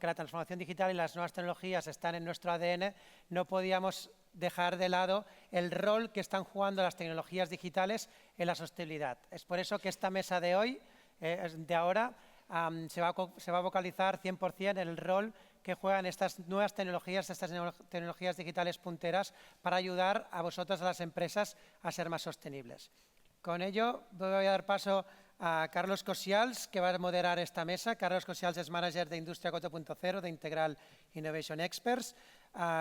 que la transformación digital y las nuevas tecnologías están en nuestro ADN, no podíamos dejar de lado el rol que están jugando las tecnologías digitales en la sostenibilidad. Es por eso que esta mesa de hoy, de ahora, se va a focalizar 100% en el rol que juegan estas nuevas tecnologías, estas tecnologías digitales punteras, para ayudar a vosotros, a las empresas, a ser más sostenibles. Con ello, voy a dar paso a Carlos Cosials, que va a moderar esta mesa. Carlos Cosials es manager de Industria 4.0 de Integral Innovation Experts,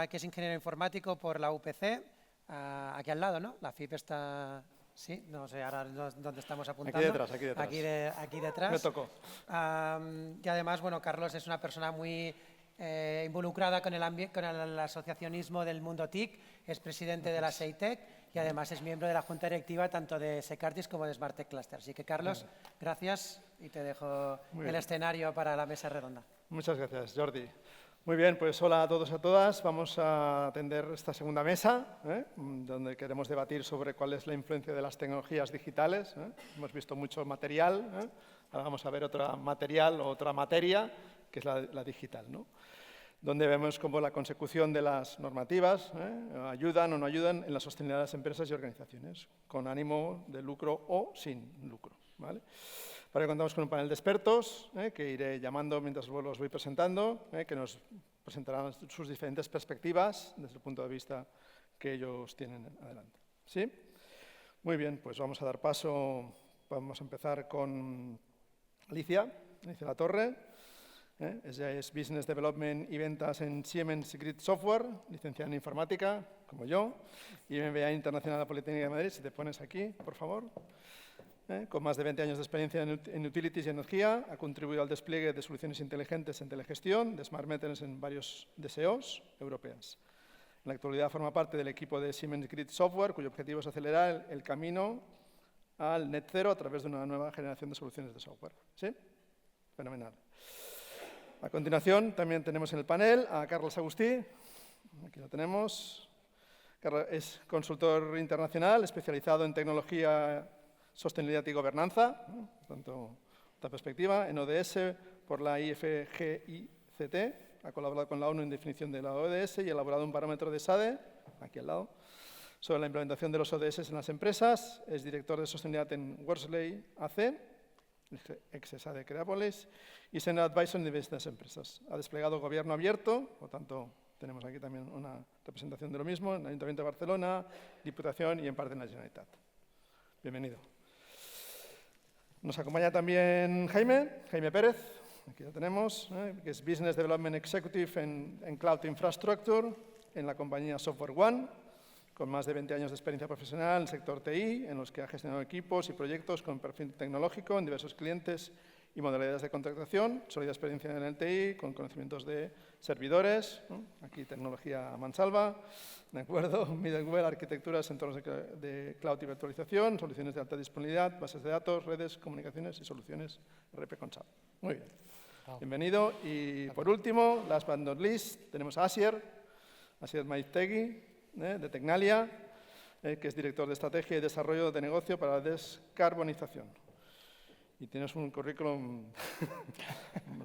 que es ingeniero informático por la UPC, aquí al lado, ¿no? La FIP está... Sí, no sé ahora dónde estamos apuntando. Aquí detrás, aquí detrás. Aquí detrás. Me tocó. Y además, bueno, Carlos es una persona muy involucrada con el asociacionismo del mundo TIC, es presidente de la SEITEC y además es miembro de la junta directiva tanto de Secartis como de Smartech Cluster. Así que, Carlos, gracias y te dejo el escenario para la mesa redonda. Muchas gracias, Jordi. Muy bien, pues hola a todos y a todas. Vamos a atender esta segunda mesa, donde queremos debatir sobre cuál es la influencia de las tecnologías digitales. Hemos visto mucho material, ahora vamos a ver otro material o otra materia, que es la digital, ¿no? Donde vemos cómo la consecución de las normativas ayudan o no ayudan en la sostenibilidad de las empresas y organizaciones, con ánimo de lucro o sin lucro, ¿vale? Para ello contamos con un panel de expertos que iré llamando mientras los voy presentando, que nos presentarán sus diferentes perspectivas desde el punto de vista que ellos tienen adelante. ¿Sí? Muy bien, pues vamos a dar paso, vamos a empezar con Alicia Latorre. Ella es Business Development y Ventas en Siemens Grid Software, licenciada en Informática, como yo, y MBA Internacional de la Politécnica de Madrid. Si te pones aquí, por favor. Con más de 20 años de experiencia en utilities y energía, ha contribuido al despliegue de soluciones inteligentes en telegestión, de smart meters en varios DSOs europeas. En la actualidad forma parte del equipo de Siemens Grid Software, cuyo objetivo es acelerar el camino al net zero a través de una nueva generación de soluciones de software. ¿Sí? Fenomenal. A continuación, también tenemos en el panel a Carlos Agustí. Aquí lo tenemos. Carlos es consultor internacional especializado en tecnología, sostenibilidad y gobernanza, tanto esta perspectiva, en ODS por la IFGICT, ha colaborado con la ONU en definición de la ODS y ha elaborado un barómetro de SADE, aquí al lado, sobre la implementación de los ODS en las empresas. Es director de sostenibilidad en Worsley AC, ex-SADE Creapolis, y Senior Advisor en diversas empresas. Ha desplegado gobierno abierto, por tanto, tenemos aquí también una representación de lo mismo, en el Ayuntamiento de Barcelona, Diputación y en parte en la Generalitat. Bienvenido. Nos acompaña también Jaime Pérez, aquí lo tenemos, que es Business Development Executive en Cloud Infrastructure en la compañía Software One, con más de 20 años de experiencia profesional en el sector TI, en los que ha gestionado equipos y proyectos con perfil tecnológico en diversos clientes y modalidades de contratación, sólida experiencia en el TI, con conocimientos de servidores, aquí tecnología a mansalva, ¿de acuerdo? Middleware, arquitecturas, entornos de cloud y virtualización, soluciones de alta disponibilidad, bases de datos, redes, comunicaciones y soluciones RP con SAP. Muy bien. Bienvenido. Y por último, last but not least, tenemos a Asier Maiztegui, de Tecnalia, que es director de estrategia y desarrollo de negocio para la descarbonización. Y tienes un currículum,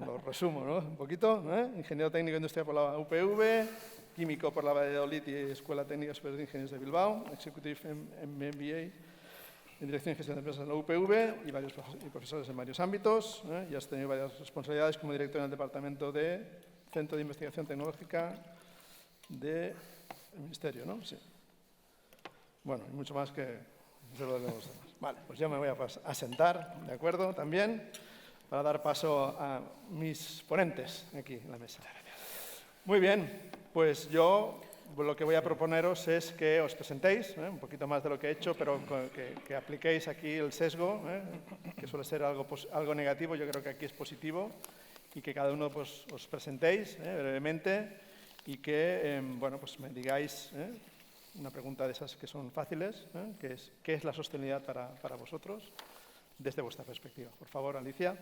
lo resumo, ¿no? Un poquito, ingeniero técnico industrial por la UPV, químico por la Valladolid y Escuela Técnica Superior de Ingenieros de Bilbao, executive en MBA en Dirección y Gestión de Empresas en la UPV y profesores en varios ámbitos. Y has tenido varias responsabilidades como director en el Departamento de Centro de Investigación Tecnológica del Ministerio, ¿no? Sí. Bueno, y mucho más que se lo debemos demás. Vale, pues yo me voy a sentar, ¿de acuerdo? También, para dar paso a mis ponentes aquí en la mesa. Muy bien, pues yo lo que voy a proponeros es que os presentéis, un poquito más de lo que he hecho, pero que apliquéis aquí el sesgo, que suele ser algo negativo, yo creo que aquí es positivo, y que cada uno pues, os presentéis brevemente y que bueno, pues me digáis una pregunta de esas que son fáciles, que es ¿qué es la sostenibilidad para vosotros desde vuestra perspectiva? Por favor, Alicia.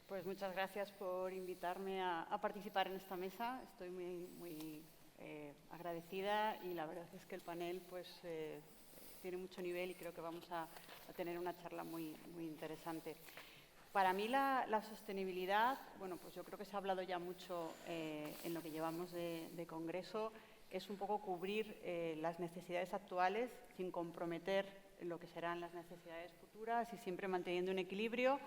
Pues muchas gracias por invitarme a participar en esta mesa. Estoy muy agradecida y la verdad es que el panel pues, tiene mucho nivel y creo que vamos a tener una charla muy interesante. Para mí la sostenibilidad, bueno, pues yo creo que se ha hablado ya mucho en lo que llevamos de congreso, es un poco cubrir las necesidades actuales sin comprometer lo que serán las necesidades futuras y siempre manteniendo un equilibrio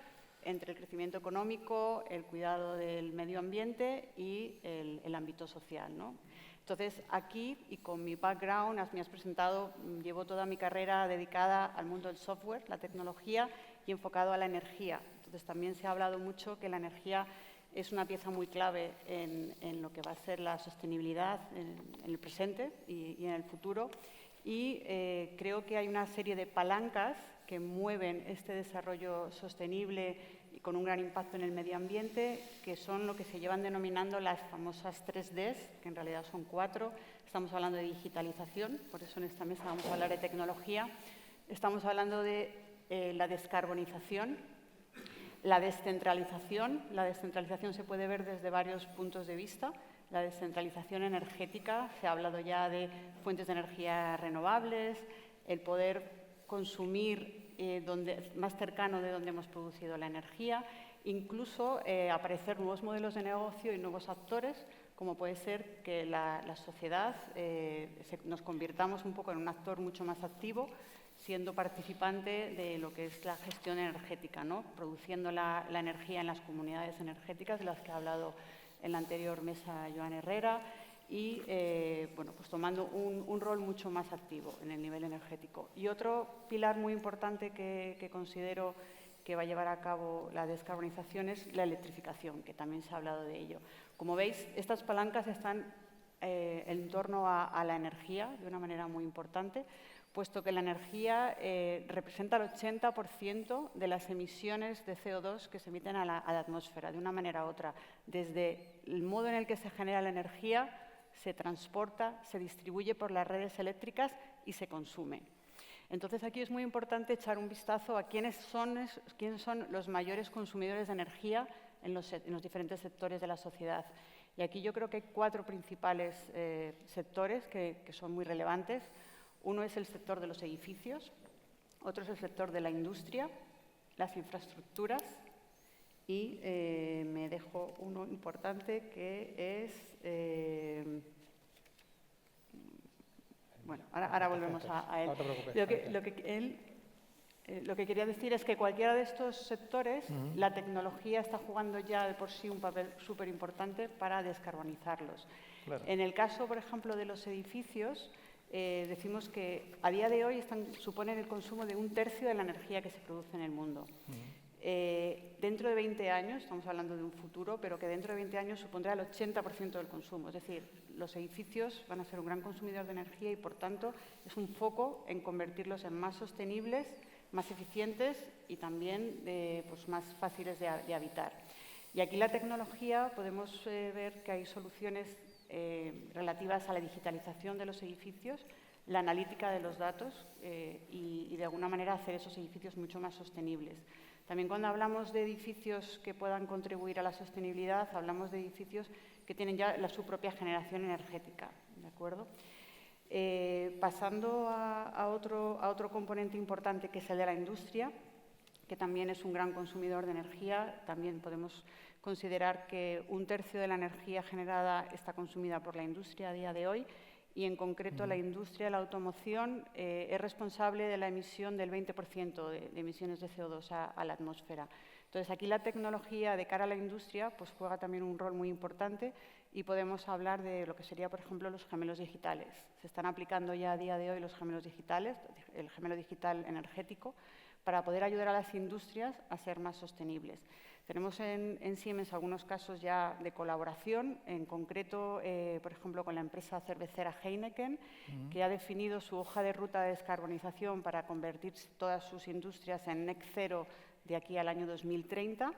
entre el crecimiento económico, el cuidado del medio ambiente y el ámbito social, ¿no? Entonces, aquí, y con mi background, me has presentado, llevo toda mi carrera dedicada al mundo del software, la tecnología, y enfocado a la energía. Entonces, también se ha hablado mucho que la energía es una pieza muy clave en lo que va a ser la sostenibilidad en el presente y en el futuro. Y creo que hay una serie de palancas que mueven este desarrollo sostenible y con un gran impacto en el medio ambiente, que son lo que se llevan denominando las famosas 3Ds, que en realidad son 4. Estamos hablando de digitalización, por eso en esta mesa vamos a hablar de tecnología. Estamos hablando de la descarbonización, la descentralización. La descentralización se puede ver desde varios puntos de vista. La descentralización energética, se ha hablado ya de fuentes de energía renovables, el poder consumir más cercano de donde hemos producido la energía, incluso aparecer nuevos modelos de negocio y nuevos actores, como puede ser que la sociedad nos convirtamos un poco en un actor mucho más activo, siendo participante de lo que es la gestión energética, ¿no? Produciendo la energía en las comunidades energéticas de las que ha hablado en la anterior mesa Joan Herrera, y bueno, pues tomando un rol mucho más activo en el nivel energético. Y otro pilar muy importante que considero que va a llevar a cabo la descarbonización es la electrificación, que también se ha hablado de ello. Como veis, estas palancas están en torno a la energía de una manera muy importante, puesto que la energía representa el 80% de las emisiones de CO2 que se emiten a la atmósfera, de una manera u otra. Desde el modo en el que se genera la energía, se transporta, se distribuye por las redes eléctricas y se consume. Entonces, aquí es muy importante echar un vistazo a quiénes son los mayores consumidores de energía en los diferentes sectores de la sociedad. Y aquí yo creo que hay 4 principales sectores que son muy relevantes. Uno es el sector de los edificios, otro es el sector de la industria, las infraestructuras y me dejo uno importante que es... bueno, ahora volvemos a él. No te preocupes. Lo que quería decir es que cualquiera de estos sectores, la tecnología está jugando ya de por sí un papel súper importante para descarbonizarlos. Claro. En el caso, por ejemplo, de los edificios, decimos que a día de hoy suponen el consumo de 1/3 de la energía que se produce en el mundo. Dentro de 20 años, estamos hablando de un futuro, pero que dentro de 20 años supondrá el 80% del consumo. Es decir, los edificios van a ser un gran consumidor de energía y, por tanto, es un foco en convertirlos en más sostenibles, más eficientes y también pues más fáciles de habitar. Y aquí la tecnología, podemos ver que hay soluciones relativas a la digitalización de los edificios, la analítica de los datos y de alguna manera hacer esos edificios mucho más sostenibles. También cuando hablamos de edificios que puedan contribuir a la sostenibilidad, hablamos de edificios que tienen ya su propia generación energética, ¿de acuerdo? Pasando a otro componente importante, que es el de la industria, que también es un gran consumidor de energía. También podemos considerar que 1/3 de la energía generada está consumida por la industria a día de hoy, y en concreto la industria de la automoción es responsable de la emisión del 20% de emisiones de CO2 a la atmósfera. Entonces, aquí la tecnología de cara a la industria pues juega también un rol muy importante, y podemos hablar de lo que sería, por ejemplo, los gemelos digitales. Se están aplicando ya a día de hoy los gemelos digitales, el gemelo digital energético, para poder ayudar a las industrias a ser más sostenibles. Tenemos en Siemens algunos casos ya de colaboración, en concreto, por ejemplo, con la empresa cervecera Heineken, que ha definido su hoja de ruta de descarbonización para convertir todas sus industrias en net zero de aquí al año 2030.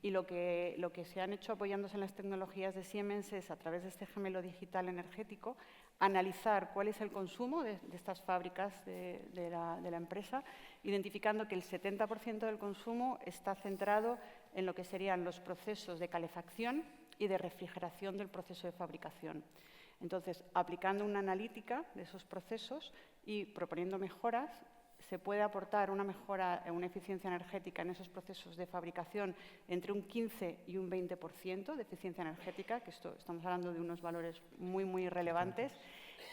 Y lo que se han hecho apoyándose en las tecnologías de Siemens es, a través de este gemelo digital energético, analizar cuál es el consumo de estas fábricas de la empresa, identificando que el 70% del consumo está centrado en lo que serían los procesos de calefacción y de refrigeración del proceso de fabricación. Entonces, aplicando una analítica de esos procesos y proponiendo mejoras, se puede aportar una mejora, una eficiencia energética en esos procesos de fabricación entre un 15 y un 20% de eficiencia energética, que estamos hablando de unos valores muy, muy relevantes,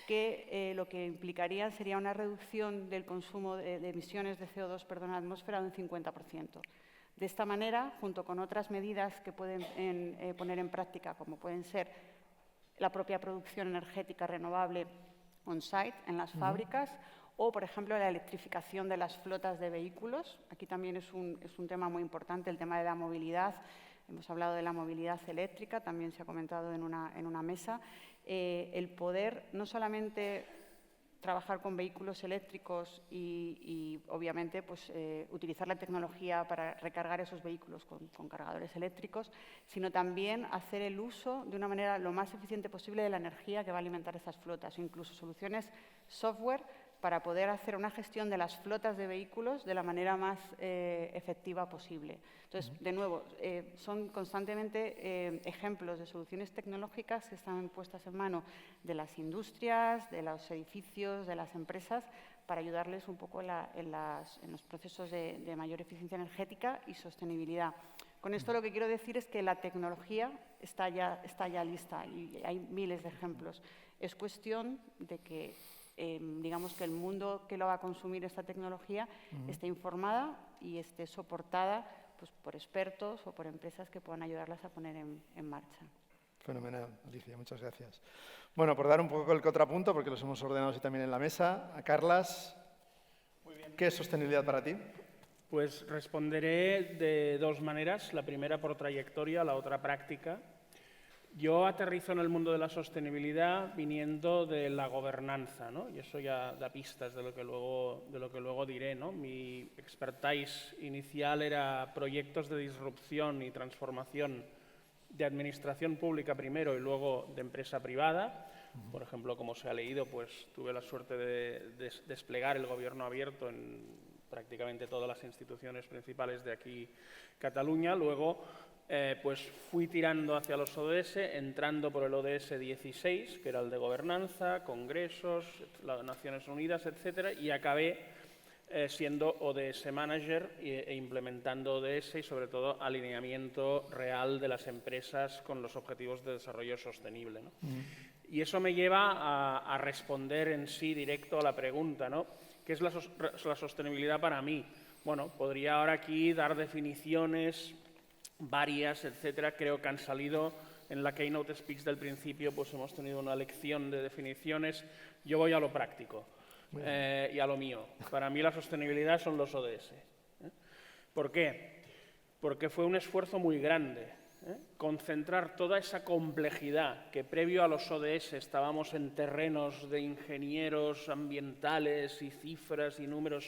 que lo que implicaría sería una reducción del consumo de emisiones de CO2 en la atmósfera de un 50%. De esta manera, junto con otras medidas que pueden poner en práctica, como pueden ser la propia producción energética renovable on-site en las fábricas, o, por ejemplo, la electrificación de las flotas de vehículos. Aquí también es un tema muy importante, el tema de la movilidad. Hemos hablado de la movilidad eléctrica, también se ha comentado en una mesa. El poder no solamente trabajar con vehículos eléctricos y obviamente, pues, utilizar la tecnología para recargar esos vehículos con cargadores eléctricos, sino también hacer el uso de una manera lo más eficiente posible de la energía que va a alimentar esas flotas, incluso soluciones software para poder hacer una gestión de las flotas de vehículos de la manera más efectiva posible. Entonces, de nuevo, son constantemente ejemplos de soluciones tecnológicas que están puestas en mano de las industrias, de los edificios, de las empresas, para ayudarles un poco en los procesos de mayor eficiencia energética y sostenibilidad. Con esto lo que quiero decir es que la tecnología está ya lista y hay miles de ejemplos. Es cuestión de que digamos que el mundo que lo va a consumir esta tecnología esté informada y esté soportada, pues, por expertos o por empresas que puedan ayudarlas a poner en marcha. Fenomenal, Alicia, muchas gracias. Bueno, por dar un poco el contrapunto, porque los hemos ordenado así también en la mesa, a Carlas, ¿qué es sostenibilidad para ti? Pues responderé de dos maneras, la primera por trayectoria, la otra práctica. Yo aterrizo en el mundo de la sostenibilidad viniendo de la gobernanza, ¿no? Y eso ya da pistas de lo que luego diré, ¿no? Mi expertise inicial era proyectos de disrupción y transformación de administración pública primero y luego de empresa privada. Por ejemplo, como se ha leído, pues tuve la suerte de desplegar el gobierno abierto en prácticamente todas las instituciones principales de aquí, Cataluña. Luego pues fui tirando hacia los ODS, entrando por el ODS 16, que era el de gobernanza, congresos, las Naciones Unidas, etcétera, y acabé siendo ODS Manager e implementando ODS y, sobre todo, alineamiento real de las empresas con los objetivos de desarrollo sostenible, ¿no? Y eso me lleva a responder en sí directo a la pregunta, ¿no? ¿Qué es la sostenibilidad para mí? Bueno, podría ahora aquí dar definiciones varias, etcétera. Creo que han salido en la Keynote Speaks del principio, pues hemos tenido una lección de definiciones. Yo voy a lo práctico y a lo mío. Para mí la sostenibilidad son los ODS. ¿Por qué? Porque fue un esfuerzo muy grande. Concentrar toda esa complejidad que previo a los ODS estábamos en terrenos de ingenieros ambientales y cifras y números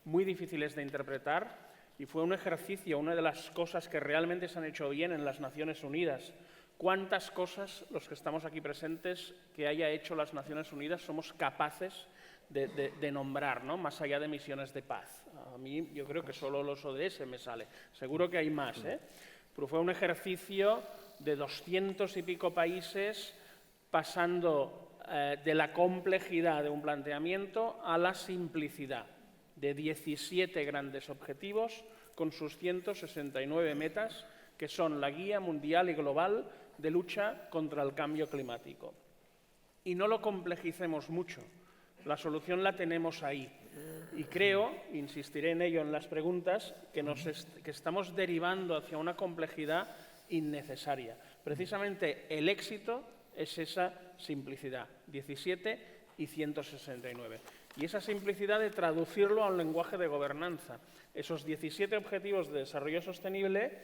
muy difíciles de interpretar. Y fue un ejercicio, una de las cosas que realmente se han hecho bien en las Naciones Unidas. ¿Cuántas cosas los que estamos aquí presentes que haya hecho las Naciones Unidas somos capaces de nombrar, ¿no? Más allá de misiones de paz? A mí yo creo que solo los ODS me sale. Seguro que hay más, ¿eh? Pero fue un ejercicio de 200 y pico países pasando de la complejidad de un planteamiento a la simplicidad, de 17 grandes objetivos con sus 169 metas, que son la guía mundial y global de lucha contra el cambio climático. Y no lo complejicemos mucho, la solución la tenemos ahí. Y creo, insistiré en ello en las preguntas, que estamos derivando hacia una complejidad innecesaria. Precisamente el éxito es esa simplicidad, 17 y 169. Y esa simplicidad de traducirlo a un lenguaje de gobernanza. Esos 17 objetivos de desarrollo sostenible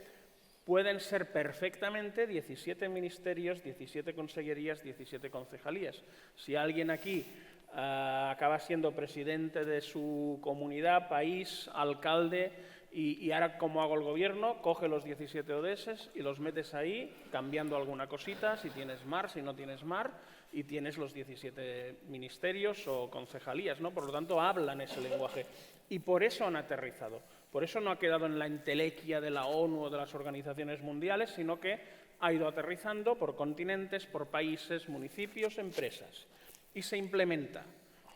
pueden ser perfectamente 17 ministerios, 17 consellerías, 17 concejalías. Si alguien aquí acaba siendo presidente de su comunidad, país, alcalde, y ahora, ¿cómo hago el gobierno? Coge los 17 ODS y los metes ahí, cambiando alguna cosita, si tienes mar, si no tienes mar, y tienes los 17 ministerios o concejalías, ¿no? Por lo tanto, hablan ese lenguaje. Y por eso han aterrizado. Por eso no ha quedado en la entelequia de la ONU o de las organizaciones mundiales, sino que ha ido aterrizando por continentes, por países, municipios, empresas. Y se implementa,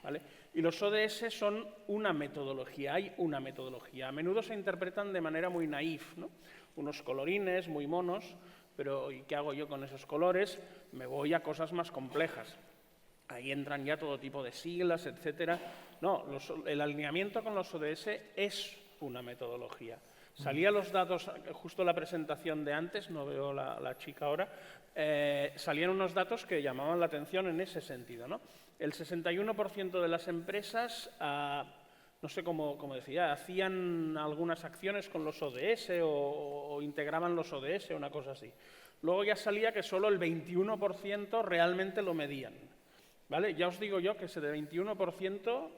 ¿vale? Y los ODS son una metodología, hay una metodología. A menudo se interpretan de manera muy naif, ¿no? Unos colorines muy monos, pero ¿y qué hago yo con esos colores? Me voy a cosas más complejas. Ahí entran ya todo tipo de siglas, etcétera. No, el alineamiento con los ODS es una metodología. Salían los datos, justo la presentación de antes, no veo la chica ahora, salían unos datos que llamaban la atención en ese sentido, ¿no? El 61% de las empresas, no sé cómo decía, hacían algunas acciones con los ODS o integraban los ODS o una cosa así. Luego ya salía que solo el 21% realmente lo medían, ¿vale? Ya os digo yo que ese de 21%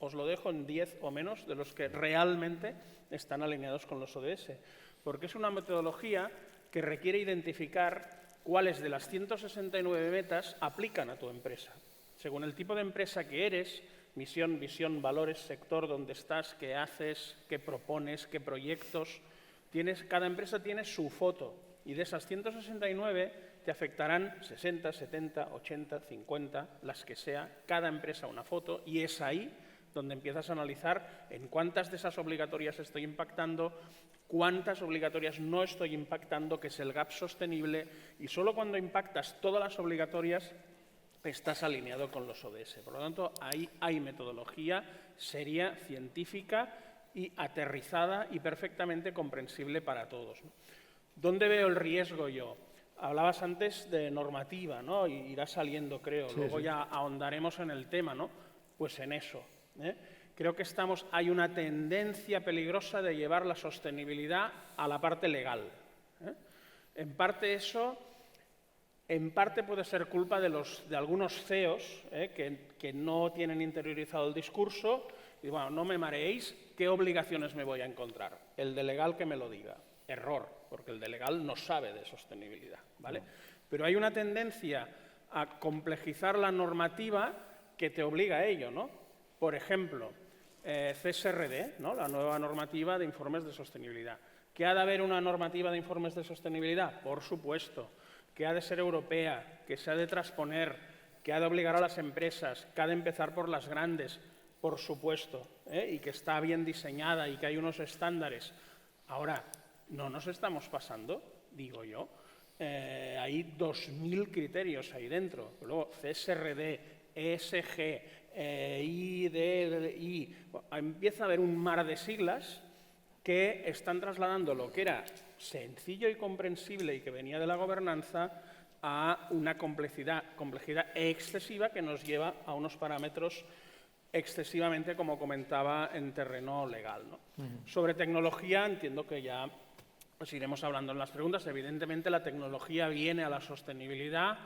os lo dejo en 10 o menos de los que realmente están alineados con los ODS, porque es una metodología que requiere identificar cuáles de las 169 metas aplican a tu empresa. Según el tipo de empresa que eres, misión, visión, valores, sector, dónde estás, qué haces, qué propones, qué proyectos, cada empresa tiene su foto y de esas 169 te afectarán 60, 70, 80, 50, las que sea, cada empresa una foto, y es ahí donde empiezas a analizar en cuántas de esas obligatorias estoy impactando, cuántas obligatorias no estoy impactando, que es el gap sostenible, y solo cuando impactas todas las obligatorias estás alineado con los ODS. Por lo tanto, ahí hay metodología seria, científica y aterrizada y perfectamente comprensible para todos, ¿no? ¿Dónde veo el riesgo yo? Hablabas antes de normativa, ¿no? Y irá saliendo, creo. Sí, Luego sí. ya ahondaremos en el tema, ¿no? Pues en eso, ¿eh? Creo que hay una tendencia peligrosa de llevar la sostenibilidad a la parte legal, ¿eh? En parte eso... En parte puede ser culpa de algunos CEOs que no tienen interiorizado el discurso y, bueno, no me mareéis, ¿qué obligaciones me voy a encontrar? El de legal que me lo diga. Error, porque el de legal no sabe de sostenibilidad, ¿vale? No. Pero hay una tendencia a complejizar la normativa que te obliga a ello, ¿no? Por ejemplo, CSRD, ¿no? La nueva normativa de informes de sostenibilidad. ¿Que ha de haber una normativa de informes de sostenibilidad? Por supuesto. Que ha de ser europea, que se ha de transponer, que ha de obligar a las empresas, que ha de empezar por las grandes, por supuesto, y que está bien diseñada y que hay unos estándares. Ahora, no nos estamos pasando, digo yo. Hay 2.000 criterios ahí dentro. Luego, CSRD, ESG, IDI, empieza a haber un mar de siglas que están trasladando lo que era sencillo y comprensible y que venía de la gobernanza a una complejidad excesiva que nos lleva a unos parámetros excesivamente, como comentaba, en terreno legal, ¿no? Sobre tecnología, entiendo que ya pues iremos hablando en las preguntas. Evidentemente, la tecnología viene a la sostenibilidad,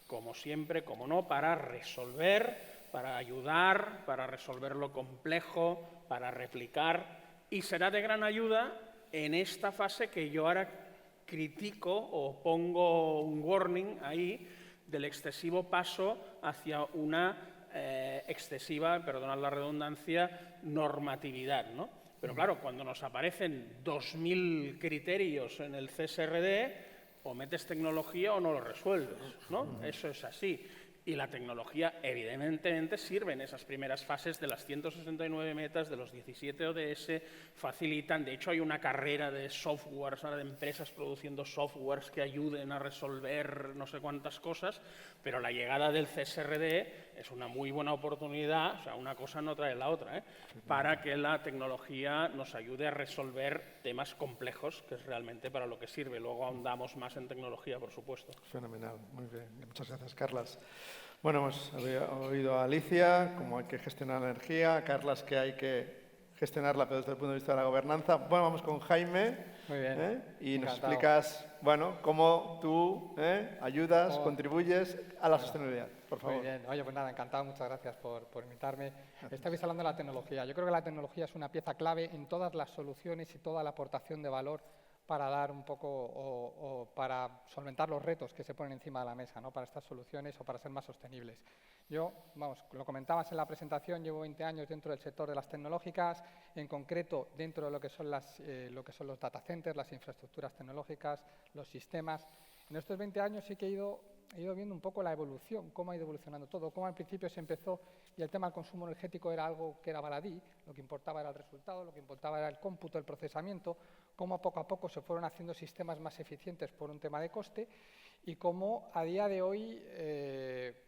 como siempre, como no, para resolver, para ayudar, para resolver lo complejo, para replicar, y será de gran ayuda en esta fase que yo ahora critico o pongo un warning ahí del excesivo paso hacia una excesiva, perdonad la redundancia, normatividad, ¿no? Pero claro, cuando nos aparecen 2.000 criterios en el CSRD, o metes tecnología o no lo resuelves, ¿no? Eso es así. Y la tecnología, evidentemente, sirve en esas primeras fases de las 169 metas, de los 17 ODS, facilitan. De hecho, hay una carrera de softwares, ahora de empresas produciendo softwares que ayuden a resolver no sé cuántas cosas, pero la llegada del CSRD es una muy buena oportunidad, o sea, una cosa no trae la otra, para que la tecnología nos ayude a resolver temas complejos, que es realmente para lo que sirve. Luego ahondamos más en tecnología, por supuesto. Fenomenal, muy bien. Muchas gracias, Carlas. Bueno, hemos oído a Alicia cómo hay que gestionar la energía, a Carlas que hay que gestionarla pero desde el punto de vista de la gobernanza. Bueno, vamos con Jaime. Muy bien. Y nos Encantado. explicas, bueno, cómo tú ayudas, contribuyes a la sostenibilidad. Por favor. Muy bien. Oye, pues nada, encantado. Muchas gracias por invitarme. Estabais hablando de la tecnología. Yo creo que la tecnología es una pieza clave en todas las soluciones y toda la aportación de valor para dar un poco o para solventar los retos que se ponen encima de la mesa, ¿no? Para estas soluciones o para ser más sostenibles. Yo, vamos, lo comentabas en la presentación, llevo 20 años dentro del sector de las tecnológicas, en concreto dentro de lo que son los data centers, las infraestructuras tecnológicas, los sistemas. En estos 20 años sí que he ido he ido viendo un poco la evolución, cómo ha ido evolucionando todo, cómo al principio se empezó y el tema del consumo energético era algo que era baladí, lo que importaba era el resultado, lo que importaba era el cómputo, el procesamiento, cómo poco a poco se fueron haciendo sistemas más eficientes por un tema de coste y cómo a día de hoy,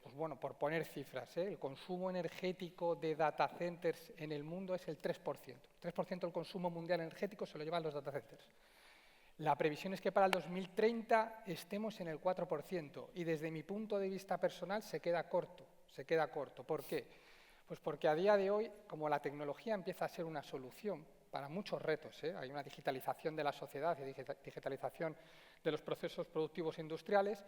pues bueno, por poner cifras, el consumo energético de data centers en el mundo es el 3%. El 3% del consumo mundial energético se lo llevan los data centers. La previsión es que para el 2030 estemos en el 4% y desde mi punto de vista personal se queda corto. ¿Por qué? Pues porque a día de hoy, como la tecnología empieza a ser una solución para muchos retos, hay una digitalización de la sociedad y digitalización de los procesos productivos industriales,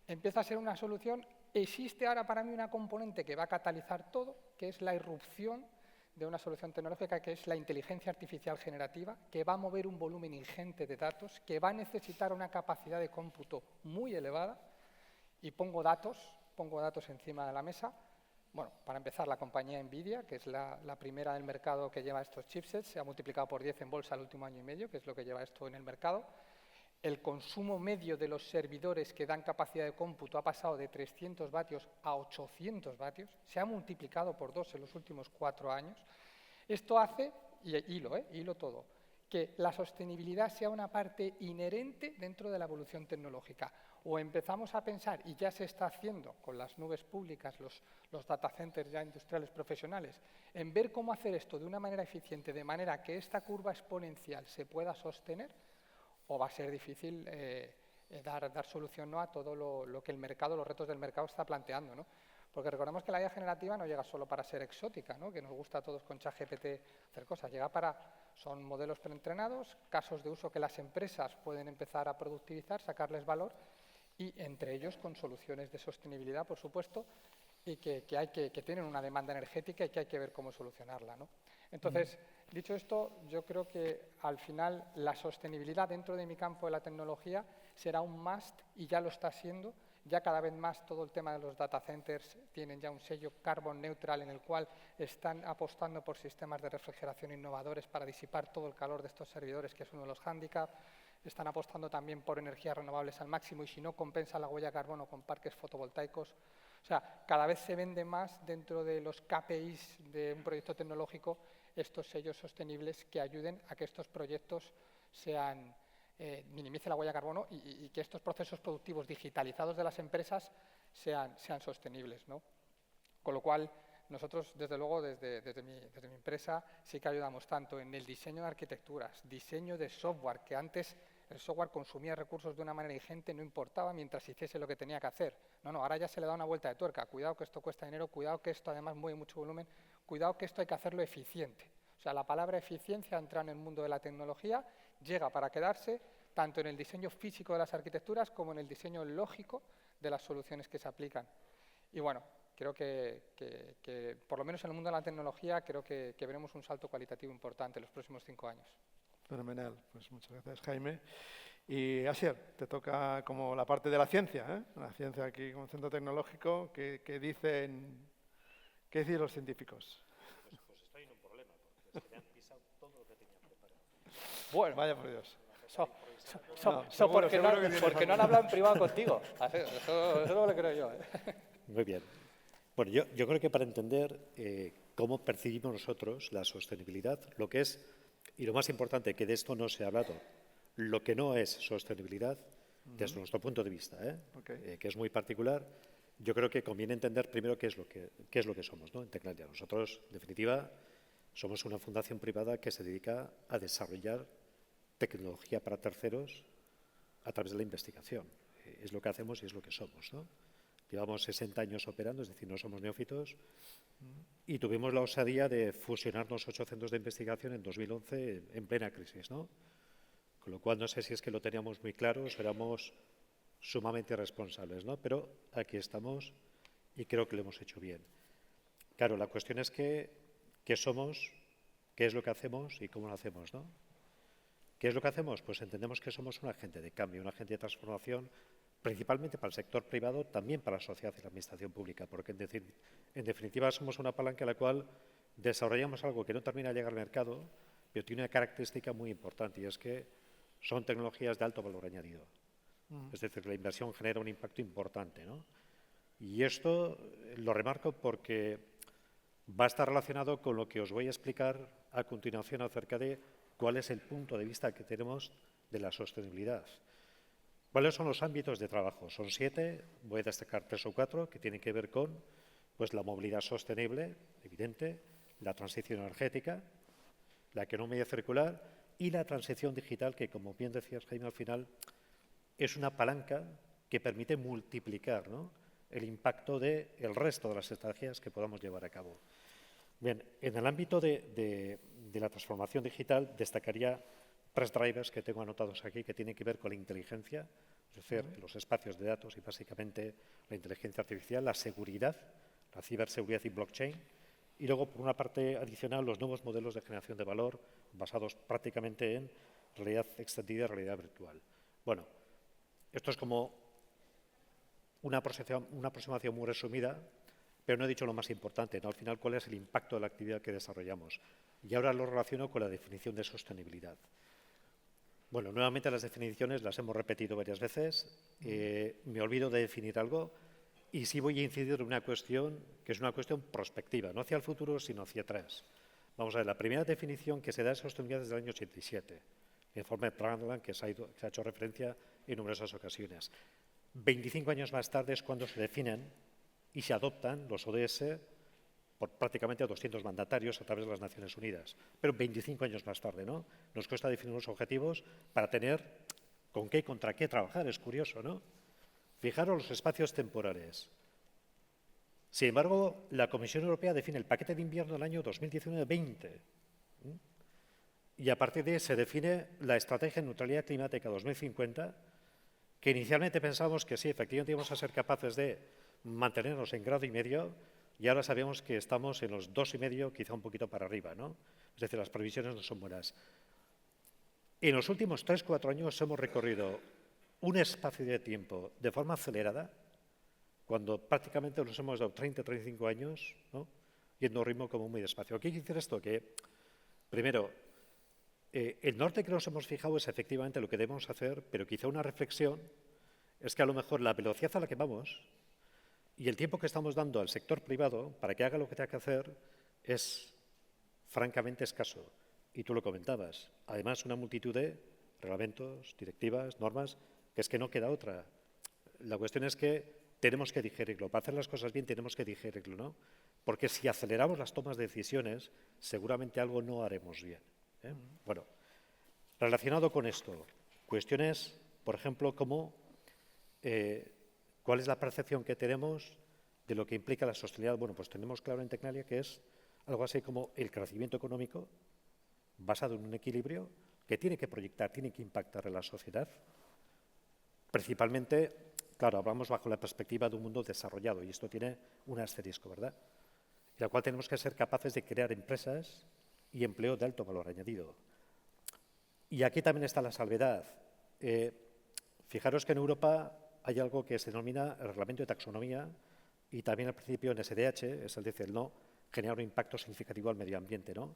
empieza a ser una solución. Existe ahora para mí una componente que va a catalizar todo, que es la irrupción de una solución tecnológica que es la inteligencia artificial generativa, que va a mover un volumen ingente de datos, que va a necesitar una capacidad de cómputo muy elevada. Y pongo datos encima de la mesa. Bueno, para empezar, la compañía NVIDIA, que es la primera del mercado que lleva estos chipsets, se ha multiplicado por 10 en bolsa el último año y medio, que es lo que lleva esto en el mercado. El consumo medio de los servidores que dan capacidad de cómputo ha pasado de 300 vatios a 800 vatios, se ha multiplicado por 2 en los últimos 4 años. Esto hace, y hilo todo, que la sostenibilidad sea una parte inherente dentro de la evolución tecnológica. O empezamos a pensar, y ya se está haciendo con las nubes públicas, los data centers ya industriales profesionales, en ver cómo hacer esto de una manera eficiente, de manera que esta curva exponencial se pueda sostener, o va a ser difícil dar solución, ¿no?, a todo lo que el mercado, los retos del mercado está planteando, ¿no? Porque recordemos que la IA generativa no llega solo para ser exótica, ¿no?, que nos gusta a todos con ChatGPT hacer cosas, son modelos preentrenados, casos de uso que las empresas pueden empezar a productivizar, sacarles valor, y entre ellos con soluciones de sostenibilidad, por supuesto, y que tienen una demanda energética y que hay que ver cómo solucionarla, ¿no? Entonces, dicho esto, yo creo que al final la sostenibilidad dentro de mi campo de la tecnología será un must y ya lo está siendo. Ya cada vez más todo el tema de los data centers tienen ya un sello carbon neutral en el cual están apostando por sistemas de refrigeración innovadores para disipar todo el calor de estos servidores, que es uno de los hándicaps. Están apostando también por energías renovables al máximo y si no compensa la huella de carbono con parques fotovoltaicos. O sea, cada vez se vende más dentro de los KPIs de un proyecto tecnológico estos sellos sostenibles que ayuden a que estos proyectos minimicen la huella de carbono y que estos procesos productivos digitalizados de las empresas sean sostenibles, ¿no? Con lo cual, nosotros, desde luego, desde mi empresa, sí que ayudamos tanto en el diseño de arquitecturas, diseño de software, que antes el software consumía recursos de una manera ingente, no importaba mientras hiciese lo que tenía que hacer. No, ahora ya se le da una vuelta de tuerca. Cuidado que esto cuesta dinero, cuidado que esto además mueve mucho volumen, cuidado que esto hay que hacerlo eficiente. O sea, la palabra eficiencia entra en el mundo de la tecnología, llega para quedarse, tanto en el diseño físico de las arquitecturas como en el diseño lógico de las soluciones que se aplican. Y bueno, creo que por lo menos en el mundo de la tecnología, creo que veremos un salto cualitativo importante en los próximos 5 años. Fenomenal. Pues muchas gracias, Jaime. Y Asier, te toca como la parte de la ciencia, La ciencia aquí como centro tecnológico. ¿Qué dicen los científicos? Pues estoy en un problema, porque es que me han pisado todo lo que tenía preparado. Bueno, vaya por Dios. Porque no han hablado en privado contigo. Eso no lo creo yo. Muy bien. Bueno, yo creo que para entender cómo percibimos nosotros la sostenibilidad, lo que es, y lo más importante, que de esto no se ha hablado, lo que no es sostenibilidad, desde nuestro punto de vista, que es muy particular, yo creo que conviene entender primero qué es lo que somos, ¿no?, en Tecnalia. Nosotros, en definitiva, somos una fundación privada que se dedica a desarrollar tecnología para terceros a través de la investigación. Es lo que hacemos y es lo que somos, ¿no? Llevamos 60 años operando, es decir, no somos neófitos, y tuvimos la osadía de fusionarnos 8 centros de investigación en 2011 en plena crisis, ¿no? Con lo cual no sé si es que lo teníamos muy claro o éramos sumamente responsables, ¿no? Pero aquí estamos y creo que lo hemos hecho bien. Claro, la cuestión es qué somos, qué es lo que hacemos y cómo lo hacemos, ¿no? ¿Qué es lo que hacemos? Pues entendemos que somos un agente de cambio, un agente de transformación, principalmente para el sector privado, también para la sociedad y la administración pública, porque en definitiva somos una palanca en la cual desarrollamos algo que no termina de llegar al mercado, pero tiene una característica muy importante y es que son tecnologías de alto valor añadido. Es decir, la inversión genera un impacto importante, ¿no? Y esto lo remarco porque va a estar relacionado con lo que os voy a explicar a continuación acerca de cuál es el punto de vista que tenemos de la sostenibilidad. ¿Cuáles son los ámbitos de trabajo? Son 7, voy a destacar 3 o 4 que tienen que ver con pues, la movilidad sostenible, evidente, la transición energética, la economía circular y la transición digital, que como bien decías, Jaime, al final es una palanca que permite multiplicar, ¿no?, el impacto del resto de las estrategias que podamos llevar a cabo. Bien, en el ámbito de la transformación digital destacaría 3 drivers que tengo anotados aquí que tienen que ver con la inteligencia, es decir, los espacios de datos y básicamente la inteligencia artificial, la seguridad, la ciberseguridad y blockchain, y luego, por una parte adicional, los nuevos modelos de generación de valor basados prácticamente en realidad extendida y realidad virtual. Bueno, esto es como una aproximación muy resumida, pero no he dicho lo más importante, ¿no? Al final, cuál es el impacto de la actividad que desarrollamos. Y ahora lo relaciono con la definición de sostenibilidad. Bueno, nuevamente las definiciones las hemos repetido varias veces. Me olvido de definir algo y sí voy a incidir en una cuestión que es una cuestión prospectiva, no hacia el futuro, sino hacia atrás. Vamos a ver, la primera definición que se da de sostenibilidad desde el año 87, el informe Brundtland, que se ha hecho referencia en numerosas ocasiones. 25 años más tarde es cuando se definen y se adoptan los ODS por prácticamente 200 mandatarios a través de las Naciones Unidas. Pero 25 años más tarde, ¿no? Nos cuesta definir los objetivos para tener con qué y contra qué trabajar. Es curioso, ¿no? Fijaros los espacios temporales. Sin embargo, la Comisión Europea define el paquete de invierno del año 2019-20. Y a partir de ahí se define la Estrategia de Neutralidad Climática 2050, que inicialmente pensábamos que sí, efectivamente íbamos a ser capaces de mantenernos en 1,5 grados, y ahora sabemos que estamos en los 2,5, quizá un poquito para arriba, ¿no? Es decir, las previsiones no son buenas. En los últimos 3 o 4 años hemos recorrido un espacio de tiempo de forma acelerada, cuando prácticamente nos hemos dado 30 o 35 años, ¿no?, yendo a un ritmo como muy despacio. ¿Qué quiere decir esto? Que, primero, el norte que nos hemos fijado es efectivamente lo que debemos hacer, pero quizá una reflexión es que a lo mejor la velocidad a la que vamos y el tiempo que estamos dando al sector privado para que haga lo que tenga que hacer es francamente escaso. Y tú lo comentabas. Además, una multitud de reglamentos, directivas, normas, que es que no queda otra. La cuestión es que tenemos que digerirlo. Para hacer las cosas bien tenemos que digerirlo, ¿no? Porque si aceleramos las tomas de decisiones, seguramente algo no haremos bien, ¿eh? Bueno, relacionado con esto, cuestiones, por ejemplo, como ¿cuál es la percepción que tenemos de lo que implica la sostenibilidad? Bueno, pues tenemos claro en Tecnalia que es algo así como el crecimiento económico basado en un equilibrio que tiene que proyectar, tiene que impactar en la sociedad. Principalmente, claro, hablamos bajo la perspectiva de un mundo desarrollado y esto tiene un asterisco, ¿verdad? En la cual tenemos que ser capaces de crear empresas y empleo de alto valor añadido. Y aquí también está la salvedad. Fijaros que en Europa hay algo que se denomina el reglamento de taxonomía y también el principio en SDH, es decir, el no generar un impacto significativo al medio ambiente, ¿no?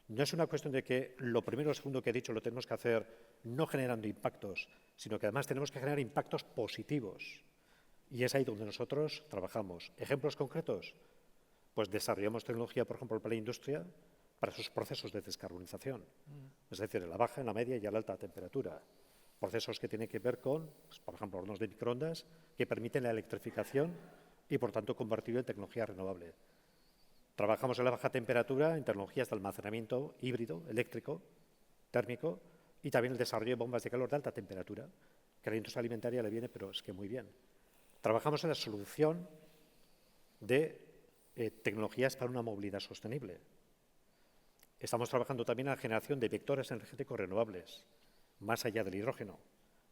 No es una cuestión de que lo primero o segundo que he dicho lo tenemos que hacer no generando impactos, sino que además tenemos que generar impactos positivos. Y es ahí donde nosotros trabajamos. ¿Ejemplos concretos? Pues desarrollamos tecnología, por ejemplo, para la industria, para sus procesos de descarbonización. Es decir, en la baja, en la media y a la alta temperatura. Procesos que tienen que ver con, pues, por ejemplo, hornos de microondas que permiten la electrificación y, por tanto, convertirlo en tecnología renovable. Trabajamos en la baja temperatura en tecnologías de almacenamiento híbrido, eléctrico, térmico y también el desarrollo de bombas de calor de alta temperatura, que a la industria alimentaria le viene, pero es que muy bien. Trabajamos en la solución de tecnologías para una movilidad sostenible. Estamos trabajando también en la generación de vectores energéticos renovables, más allá del hidrógeno.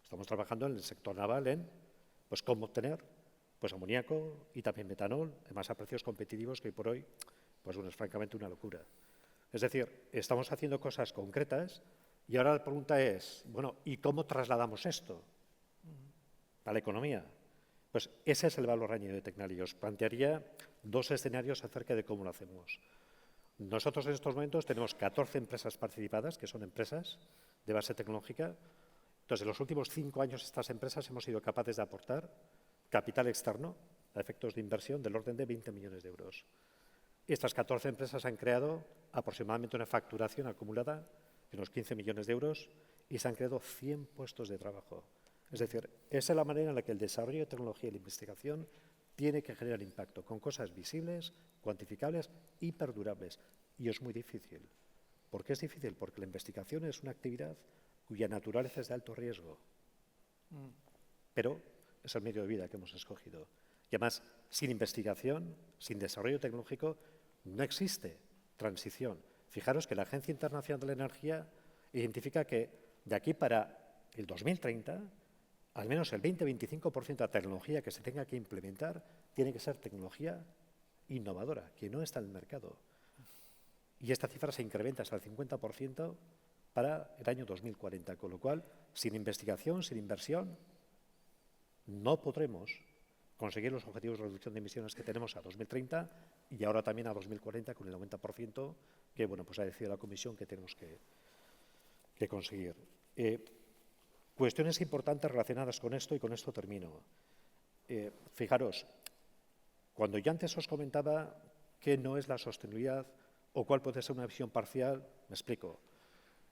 Estamos trabajando en el sector naval en pues, cómo obtener pues, amoníaco y también metanol, además a precios competitivos que hoy por hoy pues, bueno, es francamente una locura. Es decir, estamos haciendo cosas concretas y ahora la pregunta es, bueno, ¿y cómo trasladamos esto a la economía? Pues ese es el valor añadido de Tecnalia. Os plantearía 2 escenarios acerca de cómo lo hacemos. Nosotros en estos momentos tenemos 14 empresas participadas, que son empresas de base tecnológica, Entonces, en los últimos 5 años, estas empresas hemos sido capaces de aportar capital externo a efectos de inversión del orden de 20 millones de euros. Estas 14 empresas han creado aproximadamente una facturación acumulada de unos 15 millones de euros y se han creado 100 puestos de trabajo. Es decir, esa es la manera en la que el desarrollo de tecnología y la investigación tiene que generar impacto, con cosas visibles, cuantificables y perdurables. Y es muy difícil. ¿Por qué es difícil? Porque la investigación es una actividad cuya naturaleza es de alto riesgo. Pero es el medio de vida que hemos escogido. Y además, sin investigación, sin desarrollo tecnológico, no existe transición. Fijaros que la Agencia Internacional de la Energía identifica que de aquí para el 2030, al menos el 20-25% de la tecnología que se tenga que implementar tiene que ser tecnología innovadora, que no está en el mercado. Y esta cifra se incrementa hasta el 50% para el año 2040, con lo cual, sin investigación, sin inversión, no podremos conseguir los objetivos de reducción de emisiones que tenemos a 2030 y ahora también a 2040 con el 90% que pues ha decidido la Comisión que tenemos que conseguir. Cuestiones importantes relacionadas con esto y con esto termino. Fijaros, cuando yo antes os comentaba qué no es la sostenibilidad o cuál puede ser una visión parcial, me explico.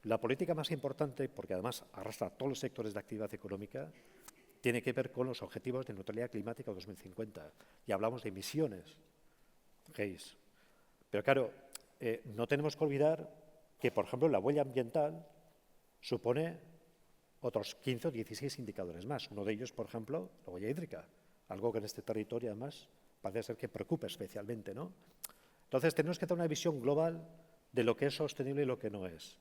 La política más importante, porque además arrastra a todos los sectores de actividad económica, tiene que ver con los objetivos de neutralidad climática 2050. Y hablamos de emisiones, GEIS. Pero claro, no tenemos que olvidar que, por ejemplo, la huella ambiental supone otros 15 o 16 indicadores más. Uno de ellos, por ejemplo, la huella hídrica, algo que en este territorio, además, parece ser que preocupa especialmente, ¿no? Entonces, tenemos que tener una visión global de lo que es sostenible y lo que no es,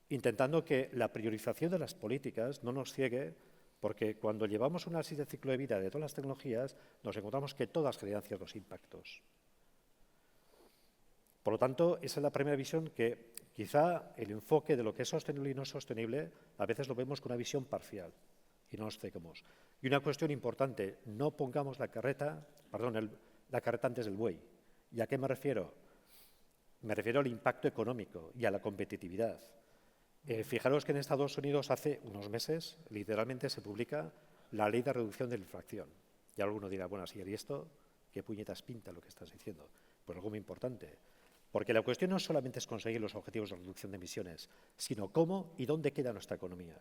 intentando que la priorización de las políticas no nos ciegue, porque cuando llevamos un análisis de ciclo de vida de todas las tecnologías, nos encontramos que todas generan ciertos impactos. Por lo tanto, esa es la primera visión, que quizá el enfoque de lo que es sostenible y no sostenible a veces lo vemos con una visión parcial y no nos ceguemos. Y una cuestión importante, no pongamos la carreta antes del buey. ¿Y a qué me refiero? Me refiero al impacto económico y a la competitividad. Fijaros que en Estados Unidos hace unos meses literalmente se publica la Ley de Reducción de la Inflación. Y alguno dirá, bueno, así, ¿y esto qué puñetas pinta lo que estás diciendo? Pues algo muy importante. Porque la cuestión no solamente es conseguir los objetivos de reducción de emisiones, sino cómo y dónde queda nuestra economía.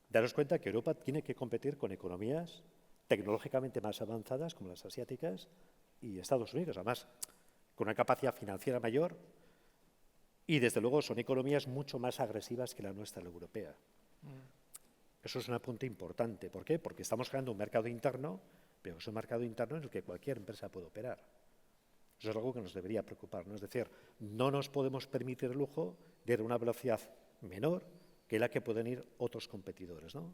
Daros cuenta que Europa tiene que competir con economías tecnológicamente más avanzadas, como las asiáticas, y Estados Unidos, además, con una capacidad financiera mayor, y desde luego son economías mucho más agresivas que la nuestra, la europea. Eso es un apunte importante. ¿Por qué? Porque estamos creando un mercado interno, pero es un mercado interno en el que cualquier empresa puede operar. Eso es algo que nos debería preocupar, ¿no? Es decir, no nos podemos permitir el lujo de ir a una velocidad menor que la que pueden ir otros competidores, ¿no?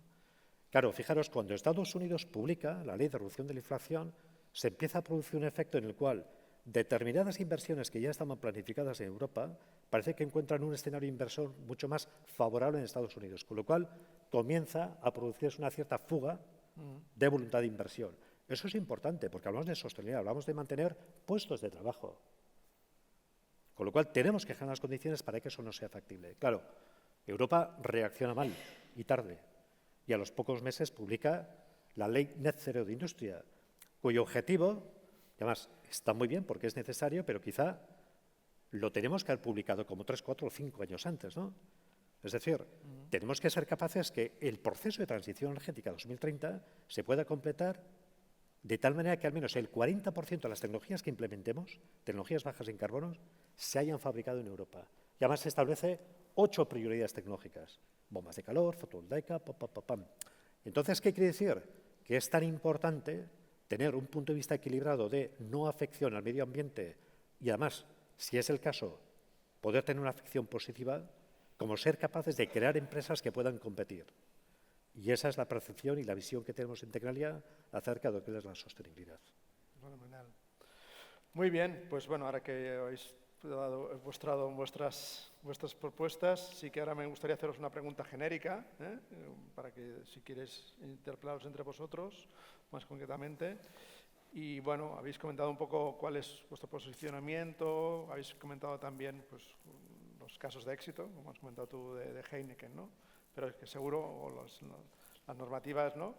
Claro, fijaros, cuando Estados Unidos publica la Ley de Reducción de la Inflación, se empieza a producir un efecto en el cual determinadas inversiones que ya estaban planificadas en Europa parece que encuentran un escenario inversor mucho más favorable en Estados Unidos, con lo cual comienza a producirse una cierta fuga de voluntad de inversión. Eso es importante, porque hablamos de sostenibilidad, hablamos de mantener puestos de trabajo. Con lo cual tenemos que generar las condiciones para que eso no sea factible. Claro, Europa reacciona mal y tarde, y a los pocos meses publica la Ley Net Zero de Industria, cuyo objetivo, y además está muy bien porque es necesario, pero quizá lo tenemos que haber publicado como 3, 4 o 5 años antes, ¿no? Es decir, tenemos que ser capaces que el proceso de transición energética 2030 se pueda completar de tal manera que al menos el 40% de las tecnologías que implementemos, tecnologías bajas en carbono, se hayan fabricado en Europa. Y además se establece 8 prioridades tecnológicas. Bombas de calor, fotovoltaica, pam. Entonces, ¿qué quiere decir? Que es tan importante tener un punto de vista equilibrado de no afección al medio ambiente y además, si es el caso, poder tener una afección positiva, como ser capaces de crear empresas que puedan competir. Y esa es la percepción y la visión que tenemos en Tecnalia acerca de lo que es la sostenibilidad. Fenomenal. Muy bien, pues bueno, ahora que habéis mostrado vuestras propuestas, sí que ahora me gustaría haceros una pregunta genérica, para que si quieres interpelaros entre vosotros, más concretamente. Y bueno, habéis comentado un poco cuál es vuestro posicionamiento, habéis comentado también pues, los casos de éxito, como has comentado tú de Heineken, ¿no? Pero es que seguro, o las normativas, ¿no?